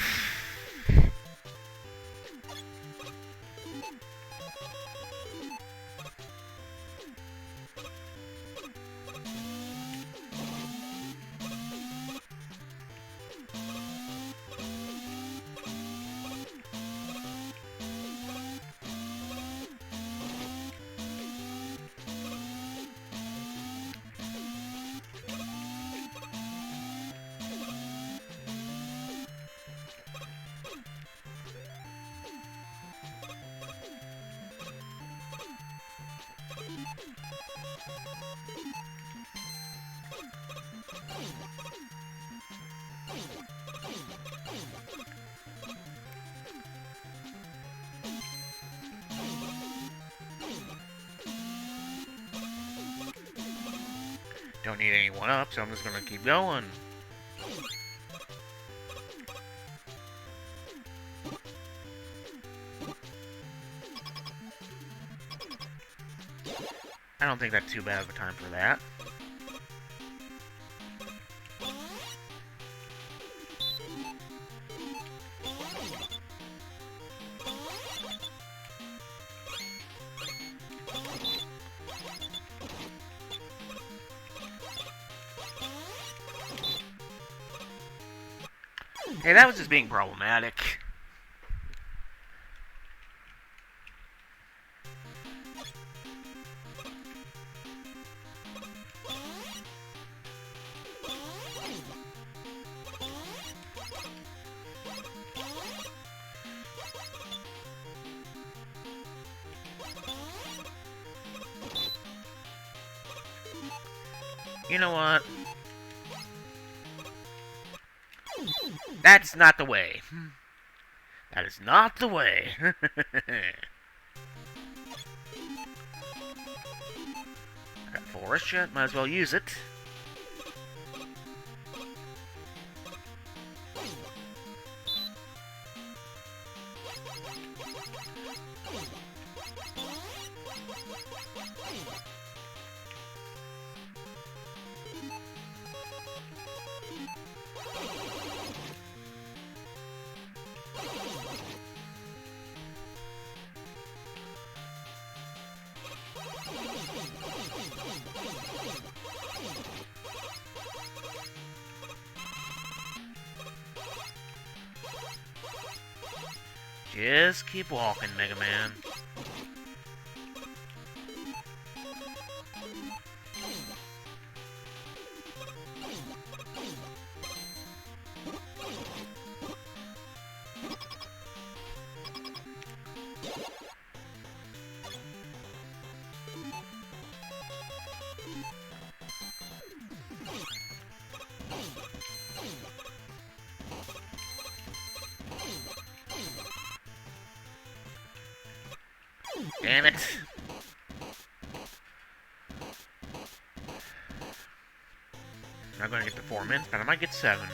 Don't need anyone up, so I'm just gonna keep going. I don't think that's too bad of a time for that. Hey, that was just being problematic. You know what? That's not the way. That is not the way. Got forest shit, might as well use it. Just keep walking, Mega Man. Damn it. I'm not gonna get the 4 minutes, but I might get 7.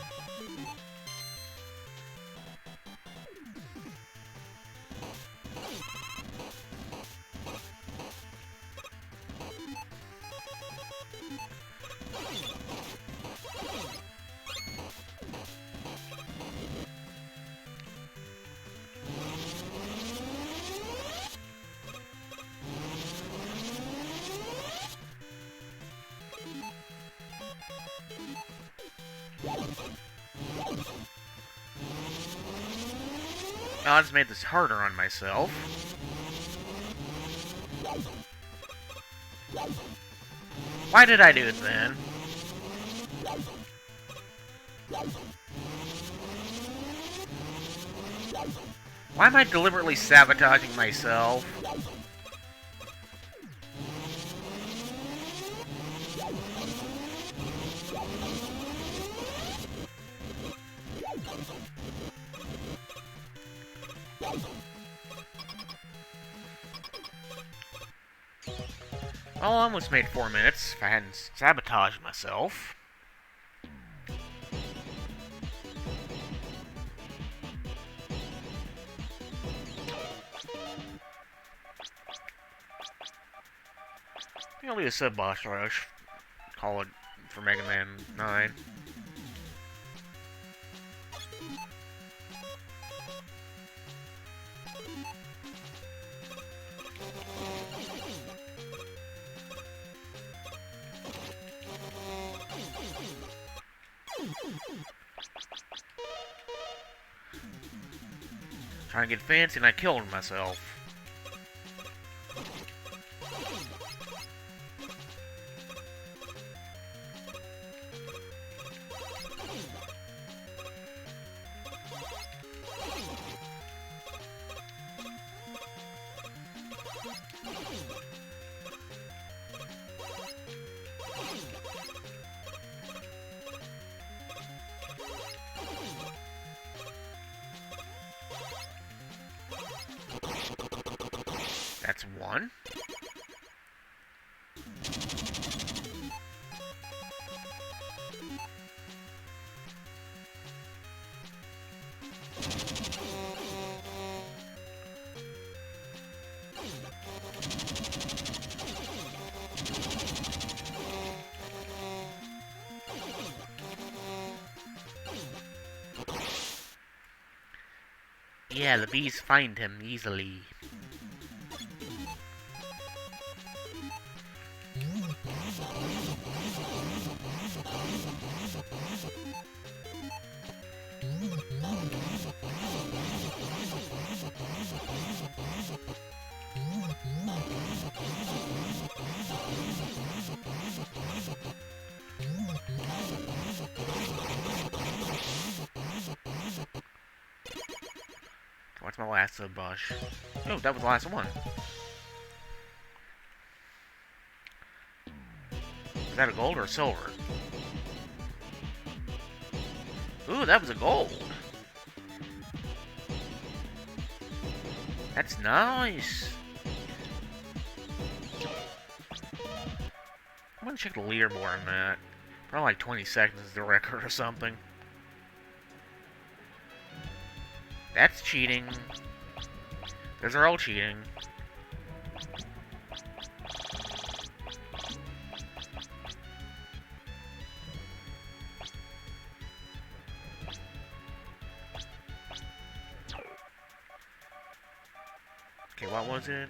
I just made this harder on myself. Why did I do it then? Why am I deliberately sabotaging myself? Well, I almost made 4 minutes if I hadn't sabotaged myself. I'll do a sub-boss rush. Call it for Mega Man 9. Trying to get fancy and I killed myself. That's one. Yeah, the bees find him easily. What's my last sub-boss? Oh, that was the last one. Is that a gold or a silver? Ooh, that was a gold. That's nice. I'm gonna check the leaderboard on that. Probably like 20 seconds is the record or something. That's cheating. Those are all cheating. Okay, what was it?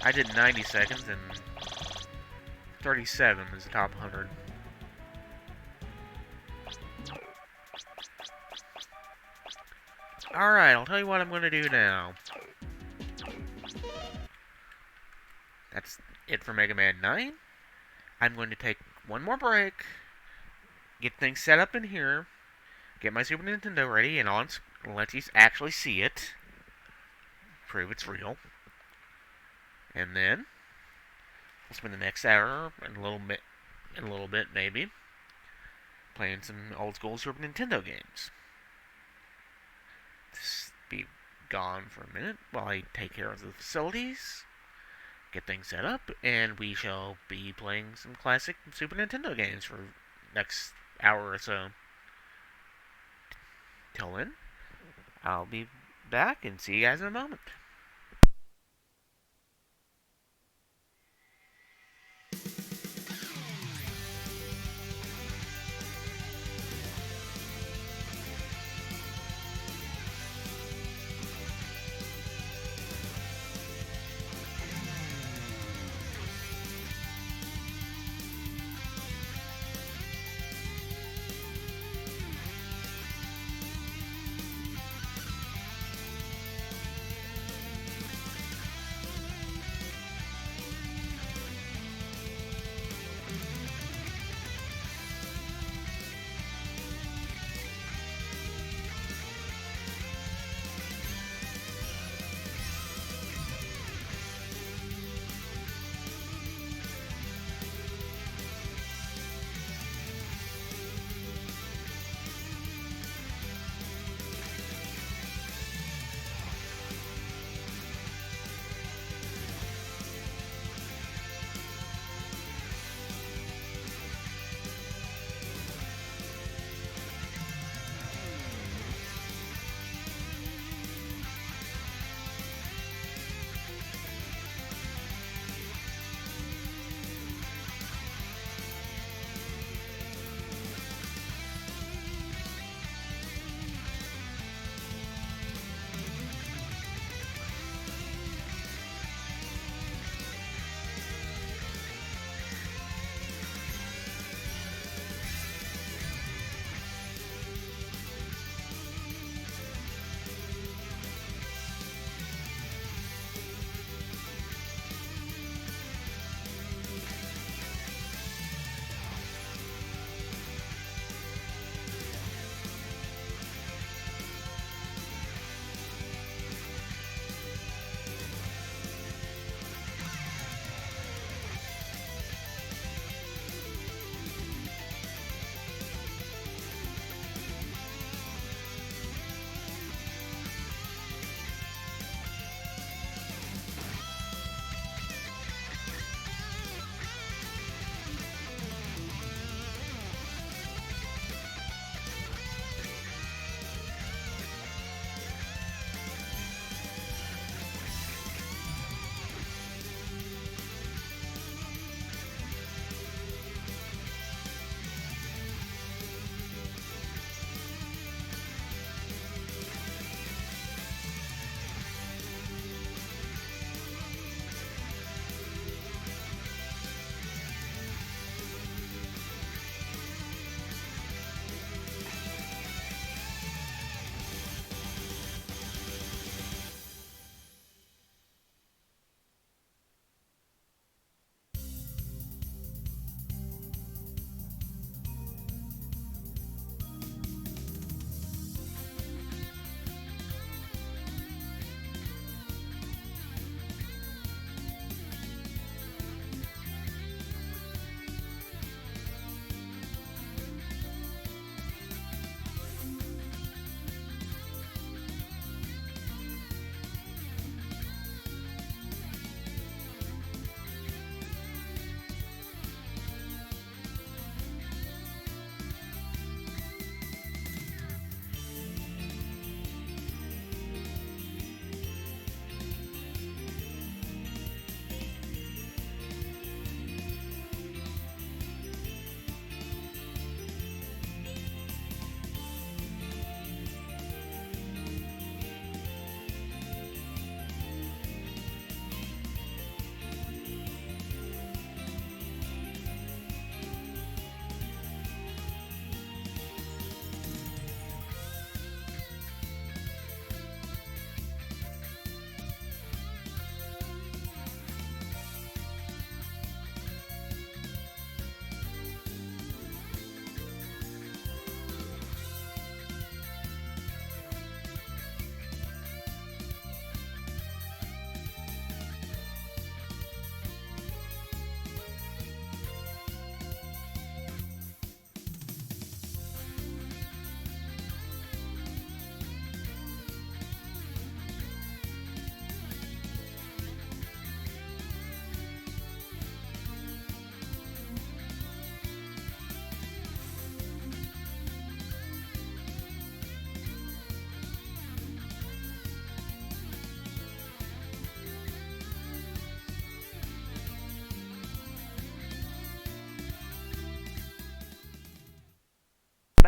I did 90 seconds and 37 is the top 100. Alright, I'll tell you what I'm going to do now. That's it for Mega Man 9. I'm going to take one more break, get things set up in here, get my Super Nintendo ready, and I'll let you actually see it. Prove it's real. And then, we'll spend the next hour and a little bit maybe, playing some old school Super Nintendo games. Just be gone for a minute while I take care of the facilities, get things set up, and we shall be playing some classic Super Nintendo games for next hour or so. Till then, I'll be back and see you guys in a moment.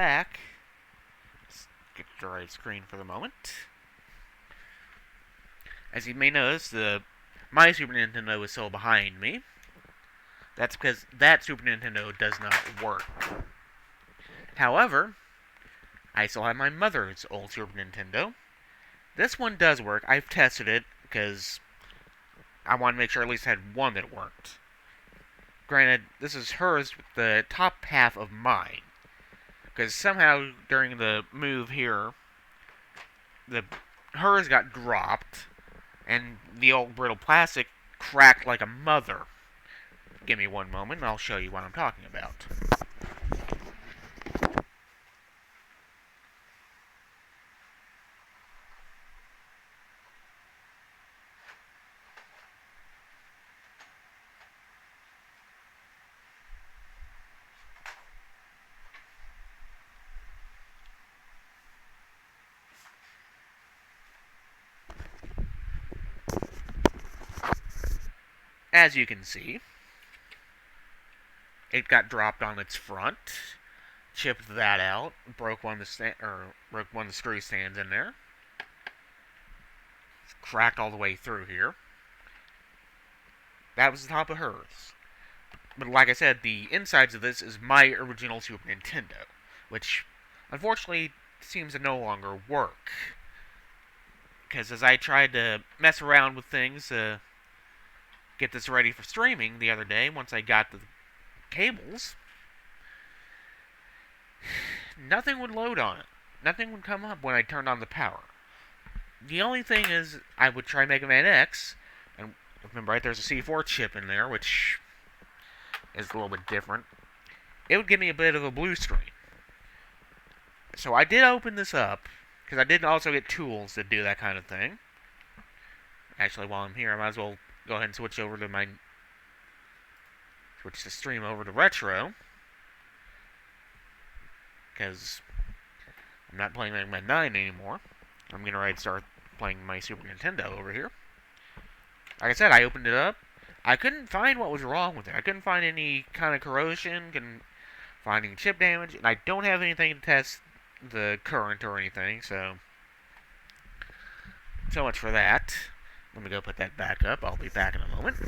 back. Let's get the right screen for the moment. As you may notice, my Super Nintendo is still behind me. That's because that Super Nintendo does not work. However, I still have my mother's old Super Nintendo. This one does work. I've tested it because I wanted to make sure I at least had one that worked. Granted, this is hers with the top half of mine. Because somehow during the move here, hers got dropped, and the old brittle plastic cracked like a mother. Give me one moment and I'll show you what I'm talking about. As you can see, it got dropped on its front, chipped that out, broke one of the screw stands in there, it's cracked all the way through here. That was the top of hers. But like I said, the insides of this is my original Super Nintendo, which unfortunately seems to no longer work. Because as I tried to mess around with things, get this ready for streaming the other day, once I got the cables, nothing would load on it. Nothing would come up when I turned on the power. The only thing is, I would try Mega Man X, and remember, right, there's a C4 chip in there, which is a little bit different. It would give me a bit of a blue screen. So I did open this up, because I did also get tools to do that kind of thing. Actually, while I'm here, I might as well go ahead and switch the stream over to Retro, because I'm not playing Mega Man 9 anymore. I'm going to start playing my Super Nintendo over here. Like I said, I opened it up. I couldn't find what was wrong with it. I couldn't find any kind of corrosion, couldn't find any chip damage, and I don't have anything to test the current or anything, so much for that. Let me go put that back up. I'll be back in a moment.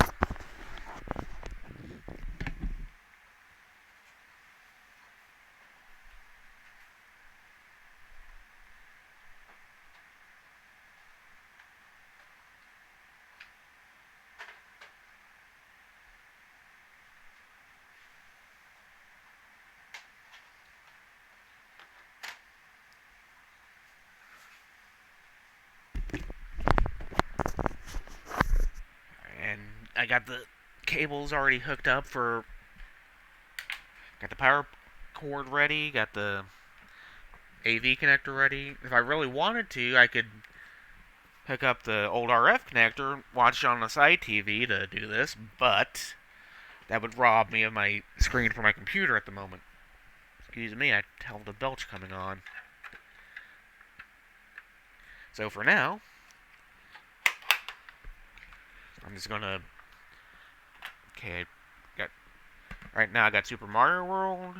I got the cables already hooked up got the power cord ready, got the AV connector ready. If I really wanted to, I could hook up the old RF connector, watch it on the side TV to do this, but that would rob me of my screen for my computer at the moment. Excuse me, I held a belch coming on. So for now, I'm just gonna... Okay, right now I got Super Mario World,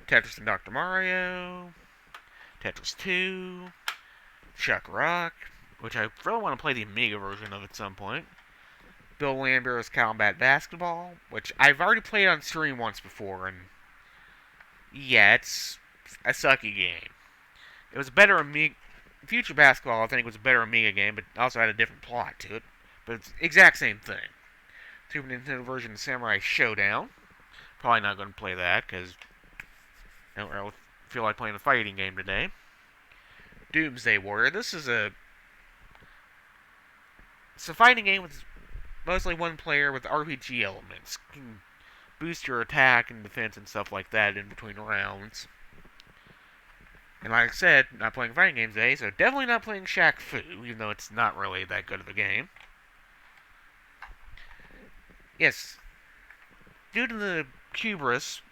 Tetris and Dr. Mario, Tetris 2, Chuck Rock, which I really want to play the Amiga version of at some point, Bill Lambert's Combat Basketball, which I've already played on stream once before, and yeah, it's a sucky game. It was a better Amiga... Future Basketball, I think, was a better Amiga game, but also had a different plot to it. But it's the exact same thing. Super Nintendo version of Samurai Showdown. Probably not going to play that, because I don't really feel like playing a fighting game today. Doomsday Warrior. It's a fighting game with mostly one player with RPG elements. You can boost your attack and defense and stuff like that in between rounds. And like I said, not playing fighting games today, so definitely not playing Shaq Fu, even though it's not really that good of a game. Yes, due to the hubris,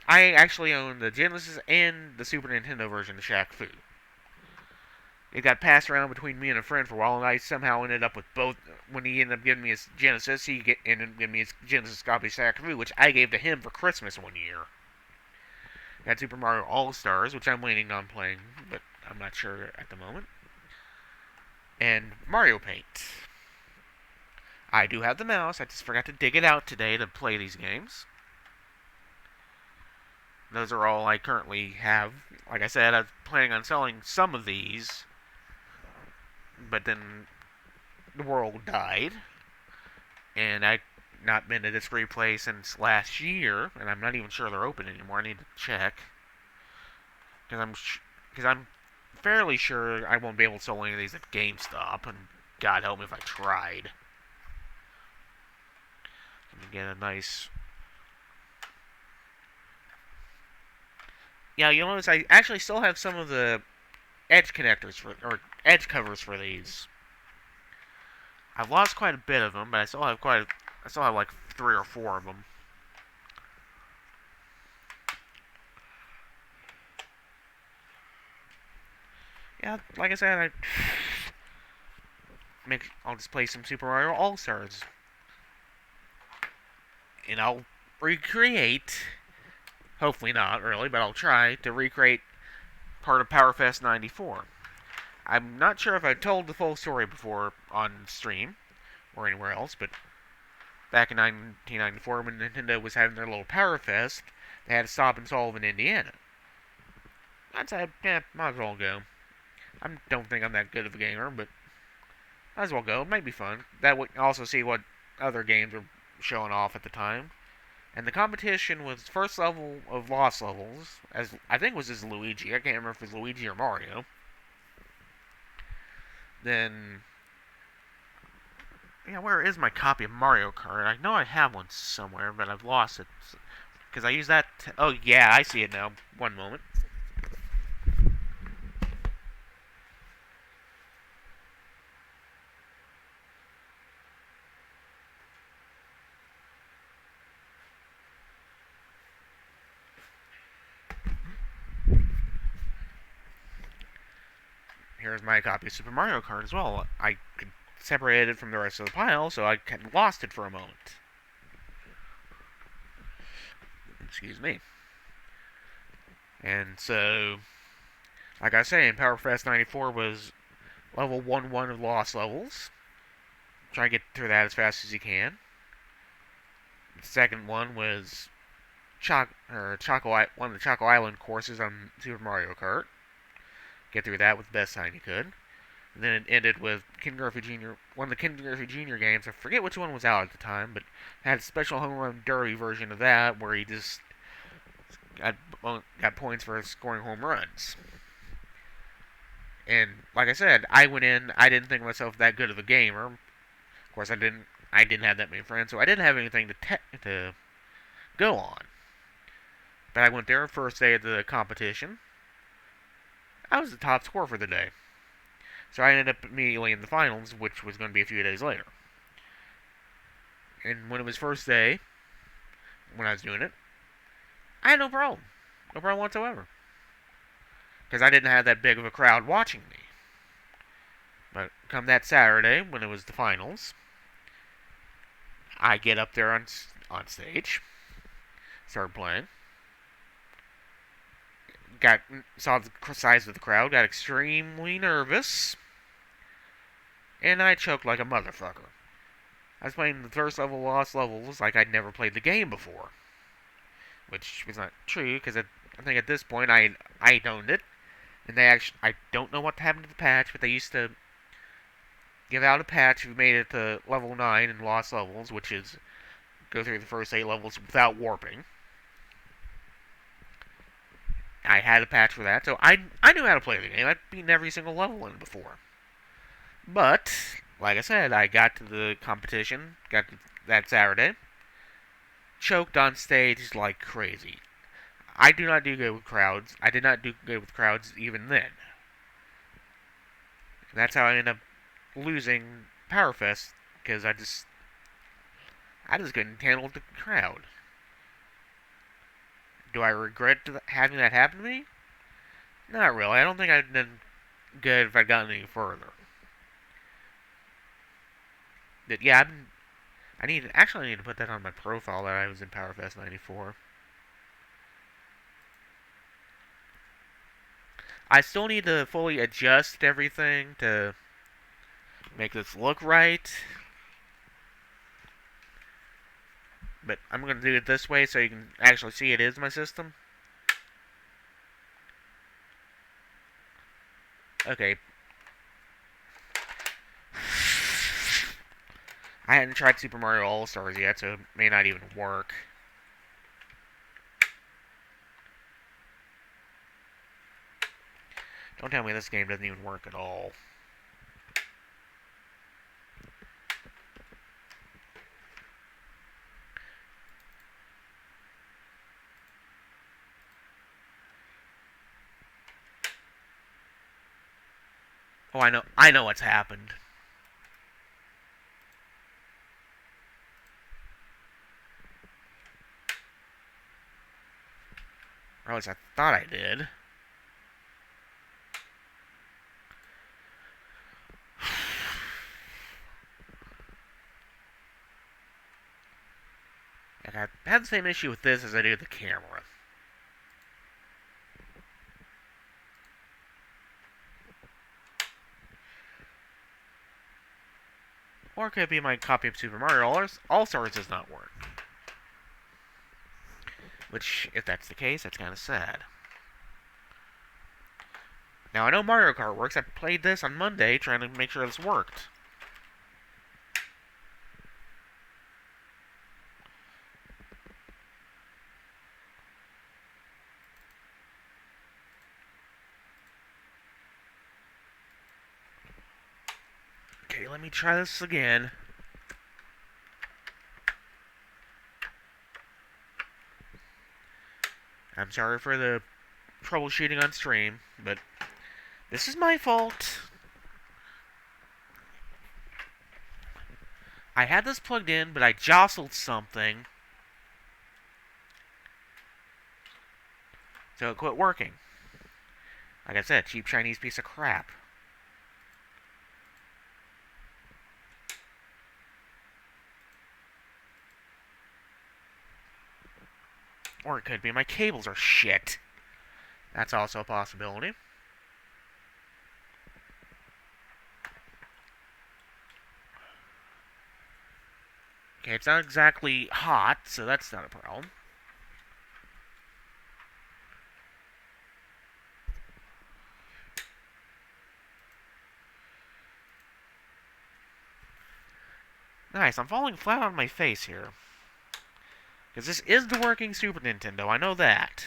I actually own the Genesis and the Super Nintendo version of Shaq Fu. It got passed around between me and a friend for a while, and I somehow ended up with both. When he ended up giving me his Genesis, he ended up giving me his Genesis copy of Shaq Fu, which I gave to him for Christmas one year. Got Super Mario All-Stars, which I'm waiting on playing, but I'm not sure at the moment. And Mario Paint. I do have the mouse. I just forgot to dig it out today to play these games. Those are all I currently have. Like I said, I was planning on selling some of these, but then the world died, and I've not been to this replay since last year, and I'm not even sure they're open anymore. I need to check, because I'm fairly sure I won't be able to sell any of these at GameStop, and God help me if I tried. Let me get a nice... Yeah, you'll notice I actually still have some of the edge connectors or edge covers for these. I've lost quite a bit of them, but I still have like 3 or 4 of them. Yeah, like I said, I'll just play some Super Mario All-Stars. And I'll recreate, hopefully not really, but I'll try to recreate part of PowerFest 94. I'm not sure if I've told the full story before on stream or anywhere else, but back in 1994 when Nintendo was having their little PowerFest, they had to stop in Sullivan, Indiana. I'd say, yeah, might as well go. I don't think I'm that good of a gamer, but might as well go. It might be fun. That would also see what other games were showing off at the time. And the competition was first level of Lost Levels, as I think it was as Luigi. I can't remember if it was Luigi or Mario. Then, yeah, where is my copy of Mario Kart? I know I have one somewhere, but I've lost it. Because I use that... Oh, yeah, I see it now. One moment. Here's my copy of Super Mario Kart as well. I could separate it from the rest of the pile, so I lost it for a moment. Excuse me. And so, like I say, in PowerFest 94 was level 1-1 of Lost Levels. Try to get through that as fast as you can. The second one was one of the Choco Island courses on Super Mario Kart. Get through that with the best time you could. And then it ended with Ken Griffey Jr. One of the Ken Griffey Jr. games. I forget which one was out at the time, but had a special home run derby version of that where he just got points for scoring home runs. And like I said, I went in. I didn't think myself that good of a gamer. Of course, I didn't have that many friends, so I didn't have anything to go on. But I went there first day of the competition. I was the top scorer for the day. So I ended up immediately in the finals, which was going to be a few days later. And when it was first day, when I was doing it, I had no problem. No problem whatsoever. Because I didn't have that big of a crowd watching me. But come that Saturday, when it was the finals, I get up there on stage, started playing, saw the size of the crowd, got extremely nervous, and I choked like a motherfucker. I was playing the first level Lost Levels like I'd never played the game before. Which was not true, because I think at this point I owned it. And I don't know what happened to the patch, but they used to give out a patch if you made it to level 9 in Lost Levels, which is go through the first 8 levels without warping. I had a patch for that, so I knew how to play the game. I'd beaten every single level in it before. But, like I said, I got to the competition, got to that Saturday, choked on stage like crazy. I do not do good with crowds. I did not do good with crowds even then. And that's how I ended up losing PowerFest, because I just couldn't handle the crowd. Do I regret having that happen to me? Not really. I don't think I'd done good if I'd gotten any further. But yeah, I need to put that on my profile that I was in PowerFest 94. I still need to fully adjust everything to make this look right. But I'm going to do it this way so you can actually see it is my system. Okay. I hadn't tried Super Mario All-Stars yet, so it may not even work. Don't tell me this game doesn't even work at all. Oh, I know what's happened. Or at least I thought I did. I had the same issue with this as I do with the camera. Or it could be my copy of Super Mario All-Stars does not work. Which, if that's the case, that's kind of sad. Now, I know Mario Kart works. I played this on Monday trying to make sure this worked. Okay, let me try this again. I'm sorry for the troubleshooting on stream, but this is my fault. I had this plugged in, but I jostled something, so it quit working. Like I said, cheap Chinese piece of crap. Or it could be my cables are shit. That's also a possibility. Okay, it's not exactly hot, so that's not a problem. Nice, I'm falling flat on my face here. Because this is the working Super Nintendo, I know that.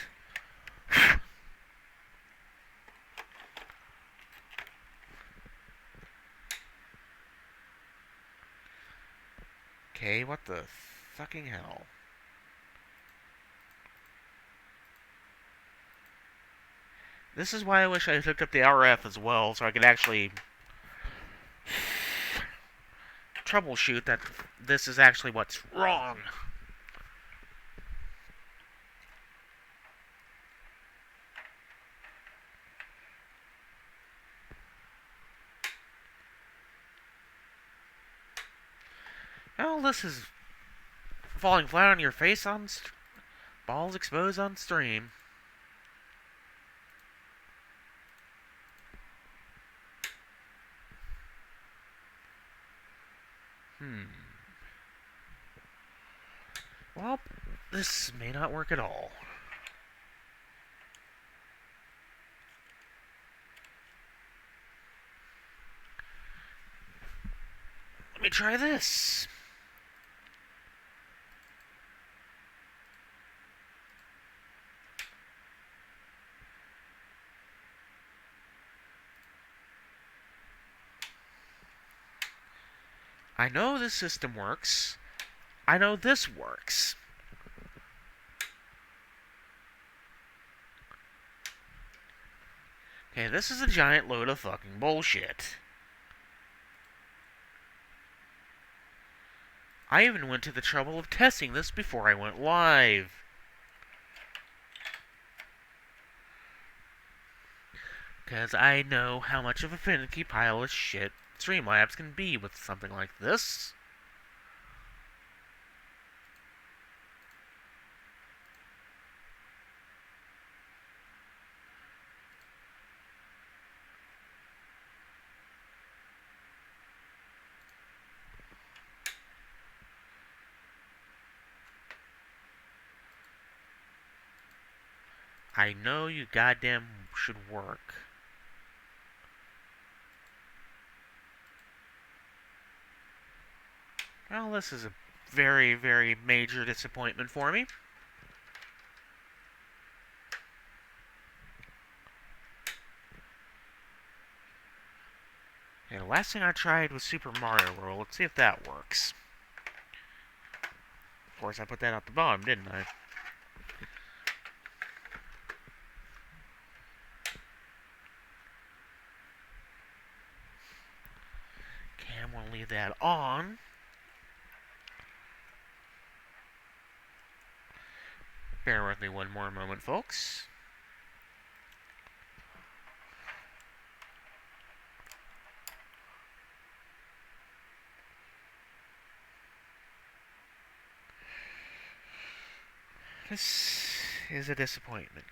Okay, what the fucking hell? This is why I wish I had hooked up the RF as well, so I could actually troubleshoot that this is actually what's wrong. Well, this is falling flat on your face on balls exposed on stream. Well, this may not work at all. Let me try this. I know this system works. I know this works. Okay, this is a giant load of fucking bullshit. I even went to the trouble of testing this before I went live. Because I know how much of a finicky pile of shit Streamlabs can be with something like this. I know you goddamn should work. Well, this is a very, very major disappointment for me. Okay, the last thing I tried was Super Mario World. Let's see if that works. Of course, I put that at the bottom, didn't I? Okay, I'm gonna leave that on. Bear with me one more moment, folks. This is a disappointment.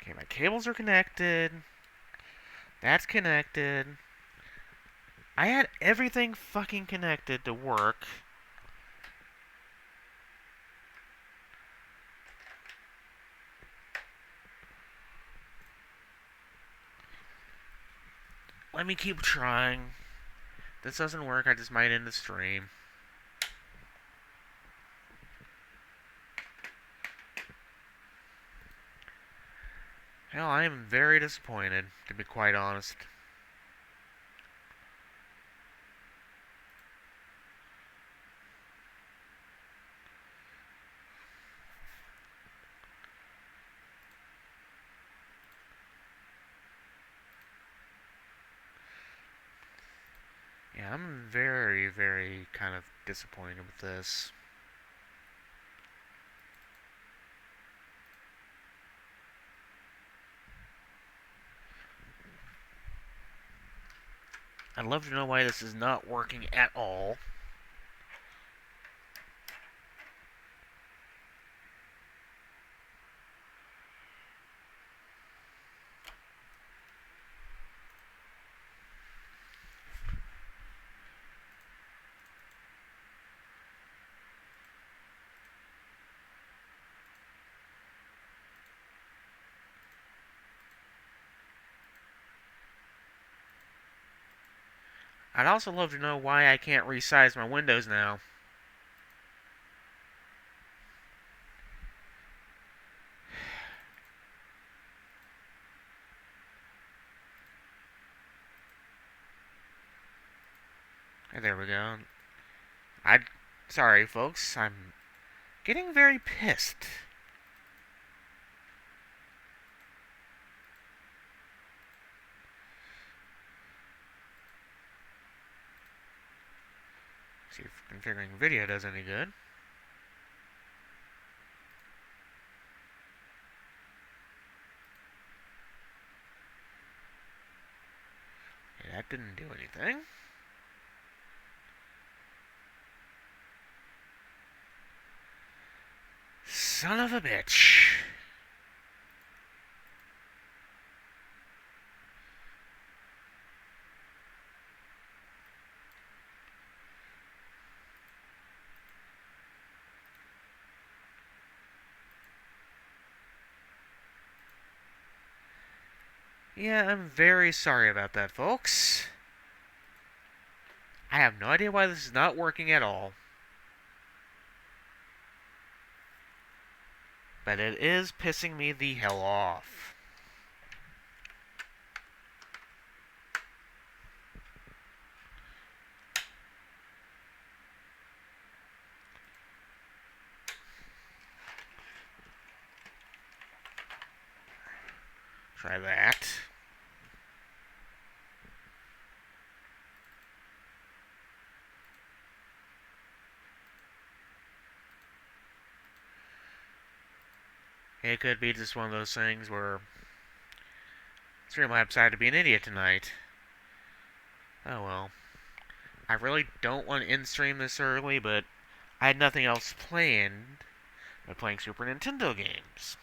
Okay, my cables are connected. That's connected. I had everything fucking connected to work. Let me keep trying. If this doesn't work, I just might end the stream. Hell, I am very disappointed, to be quite honest. Yeah, I'm very, very kind of disappointed with this. I'd love to know why this is not working at all. I'd also love to know why I can't resize my windows now. There we go. Sorry, folks. I'm getting very pissed. See if configuring video does any good. Okay, that didn't do anything. Son of a bitch. Yeah, I'm very sorry about that, folks. I have no idea why this is not working at all. But it is pissing me the hell off. Try that. It could be just one of those things where Streamlabs decided to be an idiot tonight. Oh well. I really don't want to end stream this early, but I had nothing else planned by playing Super Nintendo games.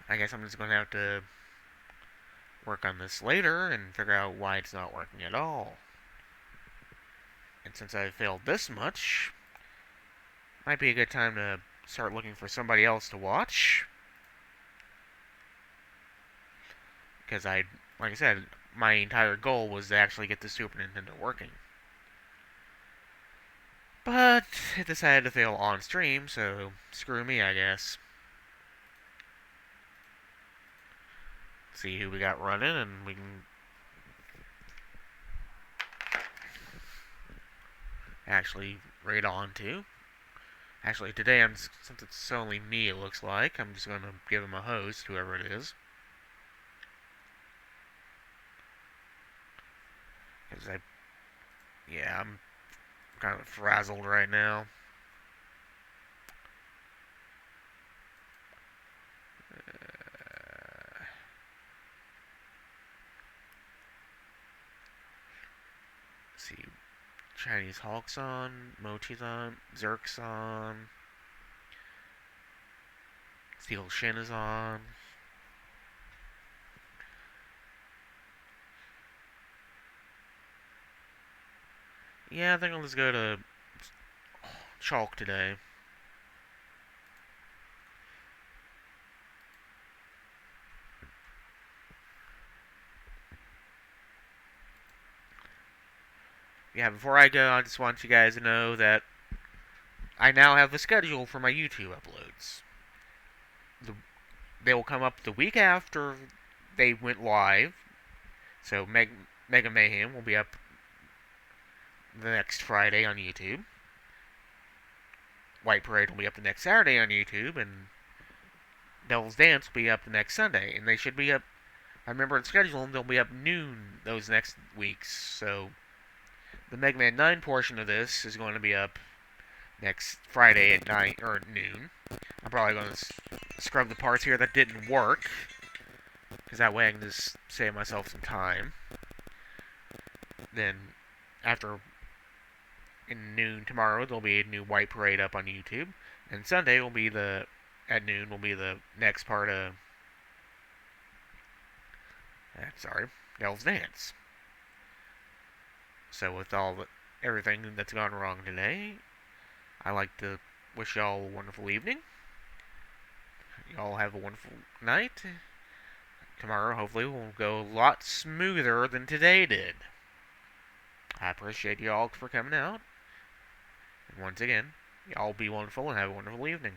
I guess I'm just going to have to work on this later and figure out why it's not working at all. And since I've failed this much, might be a good time to start looking for somebody else to watch. Because like I said, my entire goal was to actually get the Super Nintendo working. But it decided to fail on stream, so screw me, I guess. See who we got running, and we can actually raid on to. Actually, today, since it's only me, it looks like, I'm just going to give him a host, whoever it is. Because I'm kind of frazzled right now. Let's see. Chinese Hulk's on, Mochi's on, Zerk's on, Steel Shin is on. Yeah, I think I'll just go to Chalk today. Yeah, before I go, I just want you guys to know that I now have a schedule for my YouTube uploads. They will come up the week after they went live. So MegaMayhem will be up the next Friday on YouTube. White Parade will be up the next Saturday on YouTube, and Devil's Dance will be up the next Sunday. And they should be up, I remember in scheduling, they'll be up noon those next weeks. So the Mega Man 9 portion of this is going to be up next Friday at 9 or noon. I'm probably going to scrub the parts here that didn't work, because that way I can just save myself some time. Then after in noon tomorrow, there'll be a new White Parade up on YouTube, and Sunday will be at noon will be the next part of Devil's Dance. So with everything that's gone wrong today, I like to wish y'all a wonderful evening. Y'all have a wonderful night. Tomorrow, hopefully, will go a lot smoother than today did. I appreciate y'all for coming out. And once again, y'all be wonderful and have a wonderful evening.